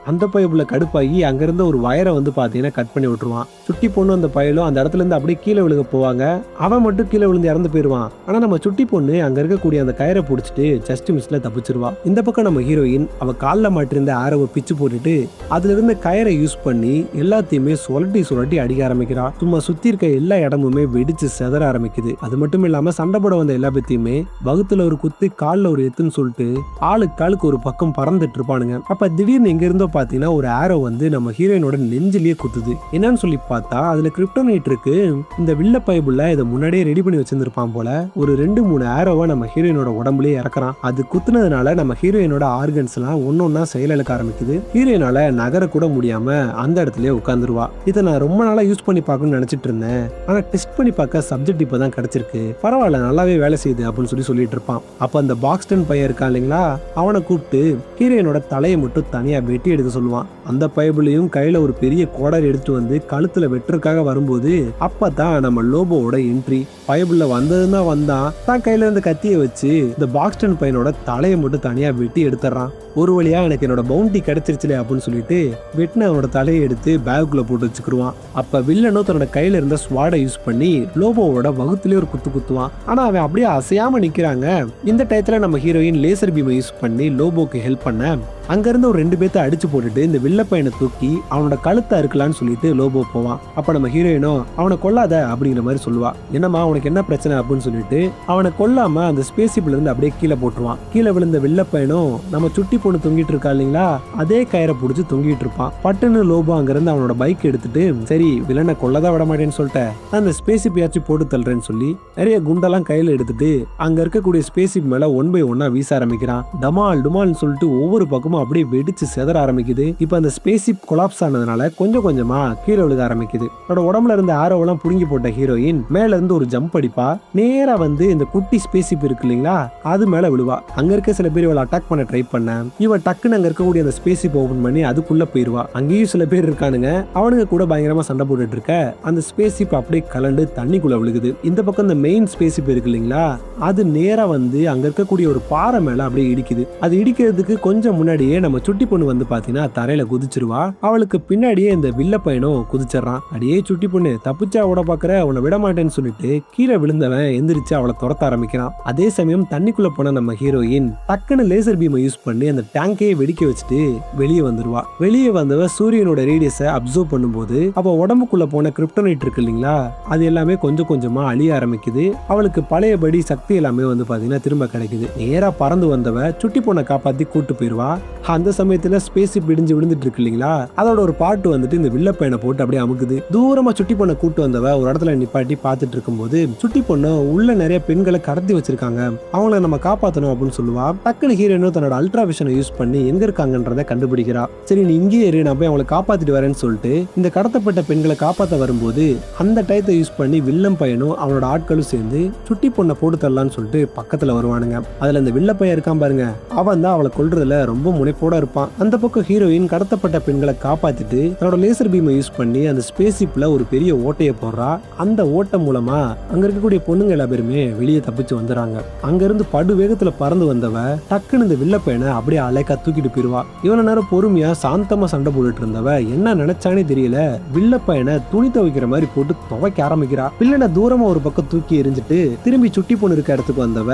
அந்த பைப்புல கடுப்பாகி அங்கிருந்த ஒரு வயரை வந்து பாத்தீங்கன்னா கட் பண்ணி விட்டுருவான். சுட்டி பொண்ணு அந்த பயலும் அந்த இடத்துல இருந்து அப்படியே கீழே விழுக போவாங்க. அவன் மட்டும் கீழே விழுந்து இறந்து போயிருவான். ஆனா நம்ம சுட்டி பொண்ணு அங்க இருக்கக்கூடிய அந்த கயிறை பிடிச்சிட்டு ஜஸ்ட் மிஸ்ல தப்பிச்சிருவா. இந்த பக்கம் நம்ம ஹீரோயின் அவ காலில் மாட்டிருந்த ஆரவை பிச்சு போட்டுட்டு அதுல இருந்த கயிறை யூஸ் பண்ணி எல்லாத்தையுமே சுழட்டி அடிக்க ஆரம்பிக்கிறா. சும்மா சுத்தி இருக்க எல்லா இடமுமே வெடிச்சு செதற ஆரம்பிக்குது. அது மட்டும் இல்லாம சண்டை போட வந்த எல்லா பத்தியுமே வகுத்துல ஒரு குத்து காலில் ஒரு எத்துன்னு சொல்லிட்டு ஆளுக்கு ஒரு பக்கம் பறந்துட்டு இருப்பானுங்க. அப்ப திடீர்னு எங்க இருந்தோ பாத்தீங்கன்னா ஒரு ஆரோ வந்து நம்ம ஹீரோயினோட நெஞ்சிலேயே குத்துது. என்னன்னு சொல்லி பார்த்தா அதுல கிரிப்டோனைட் இருக்கு. இந்த வில்ல பைபிள்ல இதை முன்னாடியே ரெடி பண்ணி வச்சிருந்திருப்பான் போல. ஒரு 2-3 ஆரோவை நம்ம ஹீரோயினோட உடம்புலயே இறக்குறான். அது குத்துனதுனால நம்ம ஹீரோயினோட ஆர்கன்ஸ் எல்லாம் ஒன்னொன்னா செயலிழக்க ஆரம்பிக்குது. ஹீரோயினால நகர கூட முடியாம அந்த இடத்துலயே உட்காந்துருவா. இதை நான் ரொம்ப நாளா யூஸ் பண்ணி பார்க்கணும்னு நினைச்சிட்டு இருந்தேன். ஆனா டெஸ்ட் பண்ணி பார்க்க சப்ஜெக்ட் இப்பதான் கிடைச்சிருக்கு. பரவாயில்ல, நல்லாவே வேலை செய்யுது அப்படின்னு சொல்லிட்டு இருப்பான். அப்ப அந்த பாக்ஸ்டன் பையன் இருக்கா இல்லைங்களா, அவனை கூப்பிட்டு ஹீரோயினோட தலையை மட்டும் தனியா வெட்டி எடுக்க சொல்லுவான். அந்த பைபிளையும் கையில ஒரு பெரிய கோடர் எடுத்துட்டு வந்து கழுத்துல வெட்டுறதுக்காக வரும்போது அப்பதான் நம்ம லோபோவோட என்ட்ரி. பைபிள்ல வந்ததுன்னா வந்தான் தான் கையில இருந்த கத்தியை வச்சு இந்த பாக்ஸ்டன் பையனோட தலையை மட்டும் தனியா வெட்டி எடுத்துறான். ஒரு வழியா எனக்கு என்னோட பவுண்டி கிடைச்சிருச்சுலே அப்படின்னு சொல்லிட்டு வெட்டின அவனோட தலையை எடுத்து பேக்குள்ள போட்டு வச்சுக்கிடுவான். அப்ப வில்லனோ தன்னோட கையில இருந்த ஸ்வாடை யூஸ் பண்ணி லோபோவோட வகுத்திலே ஒரு குத்துவான். ஆனா அவன் அப்படியே அசையாம நிக்கிறாங்க. இந்த டயத்துல நம்ம ஹீரோயின் லேசர் பீமை யூஸ் பண்ணி லோபோக்கு ஹெல்ப் பண்ண அங்கிருந்து ஒரு 2 பேர்த்த அடிச்சு போட்டுட்டு இந்த வில்ல பையனை தூக்கி அவனோட கழுத்தை அறுக்கலான்னு சொல்லிட்டு லோபோ போவான். அப்ப நம்ம ஹீரோயினோ அவனை கொல்லாத அப்படிங்கிற மாதிரி சொல்லுவா. என்னமா உனக்கு என்ன பிரச்சனை அப்படின்னு சொல்லிட்டு அவனை கொல்லாம அந்த ஸ்பேஸ்ஷிப்ல இருந்து அப்படியே கீழே போட்டுருவான். கீழே விழுந்த வில்ல பையனும் நம்ம சுட்டி பொண்ணு தொங்கிட்டு இருக்கா இல்லைங்களா, அதே கயிறை பிடிச்சி தொங்கிட்டு இருப்பான். பட்டுன்னு லோபோ அங்கிருந்து அவனோட பைக் எடுத்துட்டு சரி வில்லனை கொல்லதான் விட மாட்டேன்னு சொல்லிட்டு அந்த ஸ்பேஸ்ஷிப் யாச்சும் போட்டு தள்ளுறேன்னு சொல்லி நிறைய குண்டெல்லாம் கையில எடுத்துட்டு அங்க இருக்கக்கூடிய ஸ்பேஸ்ஷிப் மேல 1 by 1 வீச ஆரம்பிக்கிறான். டமால் டுமால்னு சொல்லிட்டு ஒவ்வொரு பக்கமும் அப்படியே வெடிச்சு செதற ஆரம்பிக்குது. இப்ப அந்த ஸ்பேஸ்ஷிப் கொலாப்ஸ் ஆனதுனால கொஞ்சம் கொஞ்சமா கீழே விழுக ஆரம்பிக்குது. அவனோட உடம்புல இருந்த ஆரோவெல்லாம் புடுங்கி போட்ட ஹீரோயின் மேல இருந்து ஒரு ஜம்ப் அடிப்பா. நேரா வந்து இந்த குட்டி ஸ்பேஸ்ஷிப் இருக்கு இல்லைங்களா, அது மேல விழுவா. அங்க இருக்க சில பேர் இவளை அட்டாக் பண்ண ட்ரை பண்ண இவன் டக்குன்னு அங்க இருக்கக்கூடிய அந்த ஸ்பேஸ்ஷிப் ஓபன் பண்ணி அதுக்குள்ள போயிருவா. அங்கேயும் சில பேர் இருக்கானுங்க. அவனுங்க கூட பயங்கரமா சண்டை போட்டுட்டு இருக்க அந்த ஸ்பேஸ்ஷிப் அப்படியே கலண்டு தண்ணிக்குள்ள விழுகுது. இந்த பக்கம் இந்த மெயின் ஸ்பேஸ்ஷிப் இருக்கு இல்லைங்களா, அது நேரா வந்து அங்க இருக்கக்கூடிய ஒரு பாறை மேல அப்படியே இடிக்குது. அது இடிக்கிறதுக்கு கொஞ்சம் முன்னாடி உடனேயே நம்ம சுட்டி பொண்ணு வந்து பாத்தீங்கன்னா தரையில குதிச்சிருவா. அவளுக்கு பின்னாடியே இந்த வில்ல பையனும் குதிச்சிடறான். அடியே சுட்டி பொண்ணு தப்பிச்சா ஓட பாக்குற, உன்னை விட மாட்டேன்னு சொல்லிட்டு கீழே விழுந்தவன் எந்திரிச்சு அவளை துரத்த ஆரம்பிக்கிறான். அதே சமயம் தண்ணிக்குள்ள போன நம்ம ஹீரோயின் டக்குன்னு லேசர் பீமை யூஸ் பண்ணி அந்த டேங்கையே வெடிக்க வச்சுட்டு வெளியே வந்துருவா. வெளியே வந்தவ சூரியனோட ரேடியஸை அப்சர்வ் பண்ணும்போது அவ உடம்புக்குள்ள போன கிரிப்டோனைட் இருக்கு இல்லைங்களா, அது எல்லாமே கொஞ்சம் கொஞ்சமா அழிய ஆரம்பிக்குது. அவளுக்கு பழையபடி சக்தி எல்லாமே வந்து பாத்தீங்கன்னா திரும்ப கிடைக்குது. நேரா பறந்து வந்தவ சுட்டி பொண்ணை காப்பாத்தி கூட்டு போயிருவா. அந்த சமயத்துல ஸ்பேஸ் பிடிஞ்சு விழுந்துட்டு இருக்கு இல்லைங்களா, அதோட ஒரு பாட்டு வந்துட்டு இந்த வில்ல பையனை போட்டு அப்படியே அமுக்குது. தூரமா சுட்டி பொண்ணை கூட்டு வந்தவ ஒரு இடத்துல நிப்பாட்டி பார்த்துட்டு இருக்கும்போது சுட்டி பொண்ணு உள்ள நிறைய பெண்களை கடத்தி வச்சிருக்காங்க, அவங்கள நம்ம காப்பாற்றணும் அப்படின்னு சொல்லுவா. டக்குனு ஹீரோயினும் தன்னோட அல்ட்ரா விஷனை யூஸ் பண்ணி எங்க இருக்காங்கன்றத கண்டுபிடிக்கிறா. சரி நீ இங்கே இரு, நான் போய் அவங்களை காப்பாத்திட்டு வரேன்னு சொல்லிட்டு இந்த கடத்தப்பட்ட பெண்களை காப்பாற்ற வரும்போது அந்த டயத்தை யூஸ் பண்ணி வில்லம் பையனும் அவனோட ஆட்களும் சேர்ந்து சுட்டி பொண்ணை போட்டு தரலான்னு சொல்லிட்டு பக்கத்துல வருவானுங்க. அதுல இந்த வில்ல பையன் இருக்கான் பாருங்க, அவன் தான் அவளை கொல்றதுல ரொம்ப முனைப்போட இருப்பான். அந்த பக்கம் ஹீரோயின் கடத்தப்பட்ட பெண்களை காப்பாத்திட்டு தன்னோட லேசர் பீமை யூஸ் பண்ணி அந்த ஸ்பேஸ் ஷிப்ல ஒரு பெரிய ஓட்டையை போடுறா. அந்த ஓட்டை மூலமா அங்க இருக்கக்கூடிய பொண்ணுங்க எல்லா பேருமே வெளியே தப்பிச்சு வந்துறாங்க. அங்க இருந்து படு வேகத்துல பறந்து வந்தவ டக்குன்னு இந்த வில்ல பையனை அப்படியே அலைக்கா தூக்கிட்டு போயிருவா. இவ்வளவு நேரம் பொறுமையா சாந்தமா சண்டை போட்டுட்டு இருந்தவ என்ன நினைச்சானே தெரியல, வில்ல பையனை துணி துவைக்கிற மாதிரி போட்டு துவைக்க ஆரம்பிக்கிறா. வில்லனை தூரமா ஒரு பக்கம் தூக்கி எரிஞ்சிட்டு திரும்பி சுட்டி பொண்ணு இருக்க இடத்துக்கு வந்தவ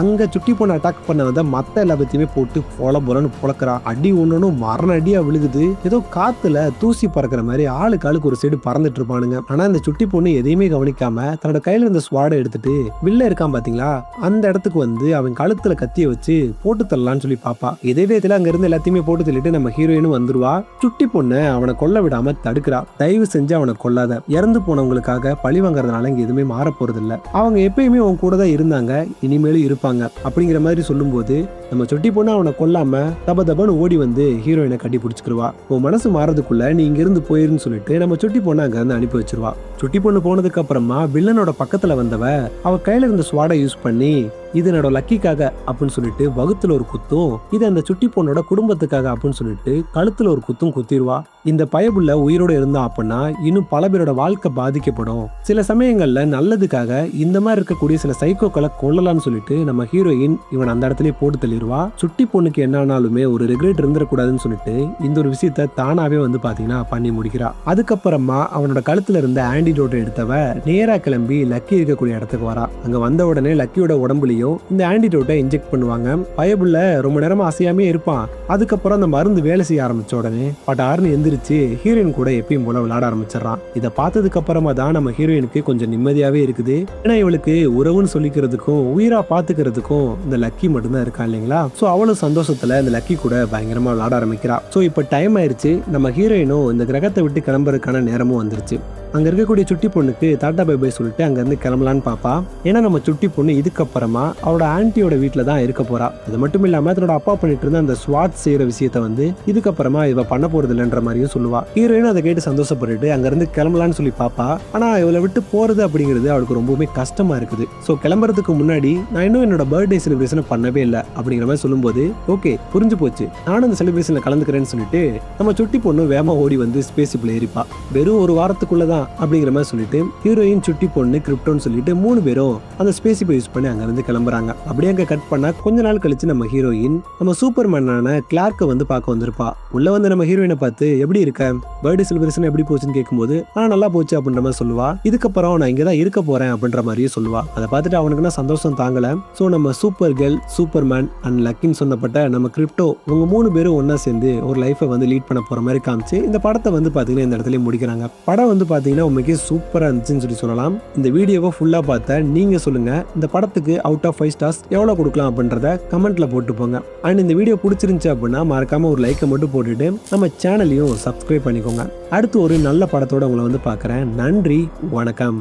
அங்க சுட்டி பொண்ணு அட்டாக் பண்ண வந்த மத்த எல்லா பத்தியுமே போட்டு பொல பொலன்னு புழக்கிறா. அடி ஒண்ணும் மரண அடியா விழுகுது. ஏதோ காத்துல தூசி பறக்கிற மாதிரி ஆளுக்கு ஆளுக்கு ஒரு சைடு பறந்துட்டு இருப்பானுங்க. ஆனா இந்த சுட்டி பொண்ணு எதையுமே கவனிக்காம தன்னோட கையில இருந்த ஸ்வாடை எடுத்துட்டு வில்ல இருக்கான் பாத்தீங்களா, அந்த இடத்துக்கு வந்து அவன் கழுத்துல கத்திய வச்சு போட்டு தரலான்னு சொல்லி பாப்பா. இதே வேத்துல அங்க இருந்து எல்லாத்தையுமே போட்டு தள்ளிட்டு நம்ம ஹீரோயினும் வந்துருவா. சுட்டி பொண்ணு அவனை கொல்ல விடாம தடுக்கிறா. தயவு செஞ்சு அவனை கொல்லாத, இறந்து போனவங்களுக்காக பழி வாங்கறதுனால இங்க எதுவுமே மாற போறது இல்ல, அவங்க எப்பயுமே உன் கூட தான் இருந்தாங்க, இனிமேலும் இருப்பாங்க அப்படிங்கிற மாதிரி சொல்லும் போது நம்ம சுட்டி பொண்ணு அவனை கொல்லாம தப தபன்னு ஓடி வந்து ஹீரோயினை கட்டி பிடிச்சுக்கிடுவா. உன் மனசு மாறதுக்குள்ள நீ இங்க இருந்து போயிருன்னு சொல்லிட்டு நம்ம சுட்டி பொண்ணு அங்க இருந்து அனுப்பி வச்சிருவா. சுட்டி பொண்ணு போனதுக்கு அப்புறமா வில்லனோட பக்கத்துல வந்தவ அவ கையில இருந்த ஸ்வாடை யூஸ் பண்ணி இது என்னோட லக்கிக்காக அப்படின்னு சொல்லிட்டு வகுத்துல ஒரு குத்தும், இது அந்த சுட்டி பொண்ணோட குடும்பத்துக்காக அப்படின்னு சொல்லிட்டு கழுத்துல ஒரு குத்தும் குத்திடுவா. இந்த பயபுள்ள உயிரோட இருந்தா அப்படின்னா இன்னும் பல பேரோட வாழ்க்கை பாதிக்கப்படும். சில சமயங்கள்ல நல்லதுக்காக இந்த மாதிரி இருக்கக்கூடிய சில சைக்கோக்களை கொல்லலாம்னு சொல்லிட்டு நம்ம ஹீரோயின் இவன் அந்த இடத்துலயே போட்டு தள்ளிடுவா. சுட்டி பொண்ணுக்கு என்ன ஆனாலுமே ஒரு ரிக்ரெட் இருந்துடக்கூடாதுன்னு சொல்லிட்டு இந்த ஒரு விஷயத்த தானாவே வந்து பாத்தீங்கன்னா பண்ணி முடிக்கிறா. அதுக்கப்புறமா அவனோட கழுத்துல இருந்த ஆன்டிடோட்டை எடுத்தவ நேரா கிளம்பி லக்கி இருக்கக்கூடிய இடத்துக்கு வரா. அங்க வந்த உடனே லக்கியோட உடம்புலயும் இந்த ஆன்டிடோட்டை இன்ஜெக்ட் பண்ணுவாங்க. பயபுள்ள ரொம்ப நேரமா அசையாமே இருப்பான். அதுக்கப்புறம் அந்த மருந்து வேலை செய்ய ஆரம்பிச்ச உடனே பட்டாருன்னு எந்திரிச்சு ஹீரோயின் கூட எப்பயும் போல விளையாட ஆரம்பிச்சிடறான். இதை பார்த்ததுக்கு அப்புறமா தான் நம்ம ஹீரோயினுக்கு கொஞ்சம் நிம்மதியாவே இருக்குது. ஏன்னா இவளுக்கு உறவுன்னு சொல்லிக்கிறதுக்கும் உயிரா பாத்துக்கிறதுக்கும் இந்த லக்கி மட்டும்தான் இருக்கா இல்லைங்களா. சோ அவளும் சந்தோஷத்துல இந்த லக்கி கூட பயங்கரமா விளையாட ஆரம்பிக்கிறா. சோ இப்ப டைம் ஆயிருச்சு, நம்ம ஹீரோயினும் இந்த கிரகத்தை விட்டு கிளம்புறதுக்கான நேரமும் வந்துருச்சு. அங்க இருக்கக்கூடிய சுட்டி பொண்ணுக்கு டாடா பை பை சொல்லிட்டு அங்க இருந்து கிளம்பலான்னு பாப்பா. ஏன்னா நம்ம சுட்டி பொண்ணு இதுக்கப்புறமா அவளோட ஆன்டியோட வீட்டுல தான் இருக்க போறா. அது மட்டும் இல்லாம தன்னோட அப்பா பண்ணிட்டு இருந்த அந்த ஸ்வாட் செய்யற விஷயத்த வந்து இதுக்கப்புறமா இவ பண்ண போறது இல்லைன்ற மாதிரியும் சொல்லுவா. ஹீரோயின் அதை கேட்டு சந்தோஷப்பட்டுட்டு அங்க இருந்து கிளம்பலான்னு சொல்லி பாப்பா. ஆனா இவளை விட்டு போறது அப்படிங்கிறது அவளுக்கு ரொம்பவுமே கஷ்டமா இருக்குது. சோ கிளம்புறதுக்கு முன்னாடி நான் இன்னும் என்னோட பர்த்டே செலிப்ரேஷன் பண்ணவே இல்லை அப்படிங்கிற மாதிரி சொல்லும்போது ஓகே புரிஞ்சு போச்சு, நானும் இந்த செலிப்ரேஷன்ல கலந்துக்கிறேன்னு சொல்லிட்டு நம்ம சுட்டி பொண்ணு வேகமா ஓடி வந்து ஸ்பேஸ் ஷிப்ல ஏறிப்பா. வெறும் ஒரு வாரத்துக்குள்ளதான் அப்படிங்கிற மாதிரி சொல்லிட்டு ஹீரோயின் சுட்டி பொண்ணு கிரிப்டோன்னு சொல்லிட்டு 3 பேரும் அந்த ஸ்பேஸ் ஷிப்பை யூஸ் பண்ணி அங்க இருந்து கிளம்புறாங்க. அப்படியே அங்க கட் பண்ணா கொஞ்ச நாள் கழிச்சு நம்ம ஹீரோயின் நம்ம சூப்பர் மேனான கிளார்க்க வந்து பார்க்க வந்திருப்பா. உள்ள வந்து நம்ம ஹீரோயினை பார்த்து எப்படி இருக்க, பர்த்டே செலிப்ரேஷன் எப்படி போச்சுன்னு கேட்கும்போது நல்லா போச்சு அப்படின்ற மாதிரி சொல்லுவா. இதுக்கப்புறம் நான் இங்கதான் இருக்க போறேன் அப்படின்ற மாதிரியே சொல்லுவா. அதை பார்த்துட்டு அவனுக்குன்னா சந்தோஷம் தாங்கல. சோ நம்ம super girl, super man and லக்கின்னு சொன்னப்பட்ட நம்ம கிரிப்டோ இவங்க 3 பேரும் ஒன்னா சேர்ந்து ஒரு லைஃபை வந்து லீட் பண்ண போற மாதிரி காமிச்சு இந்த படத்தை வந்து பாத்தீங்கன்னா இந்த இடத்துல முடிக்கிறாங்க. படம் வந்து பாத்தீங்கன்னா உண்மைக்கு சூப்பரா இருந்துச்சுன்னு சொல்லலாம். இந்த வீடியோவை ஃபுல்லா பார்த்த நீங்க சொல்லுங்க, இந்த படத்துக்கு அவுட் ஆஃப் 5 ஸ்டார்ஸ் எவ்வளவு கொடுக்கலாம் அப்படின்றத கமெண்ட்ல போட்டு போங்க. அண்ட் இந்த வீடியோ பிடிச்சிருந்துச்சு அப்படின்னா மறக்காம ஒரு லைக்கை மட்டும் போட்டுட்டு நம்ம சேனலையும் சப்ஸ்கிரைப் பண்ணிக்கோங்க. அடுத்து ஒரு நல்ல படத்தோட உங்களை வந்து பார்க்குறேன். நன்றி, வணக்கம்.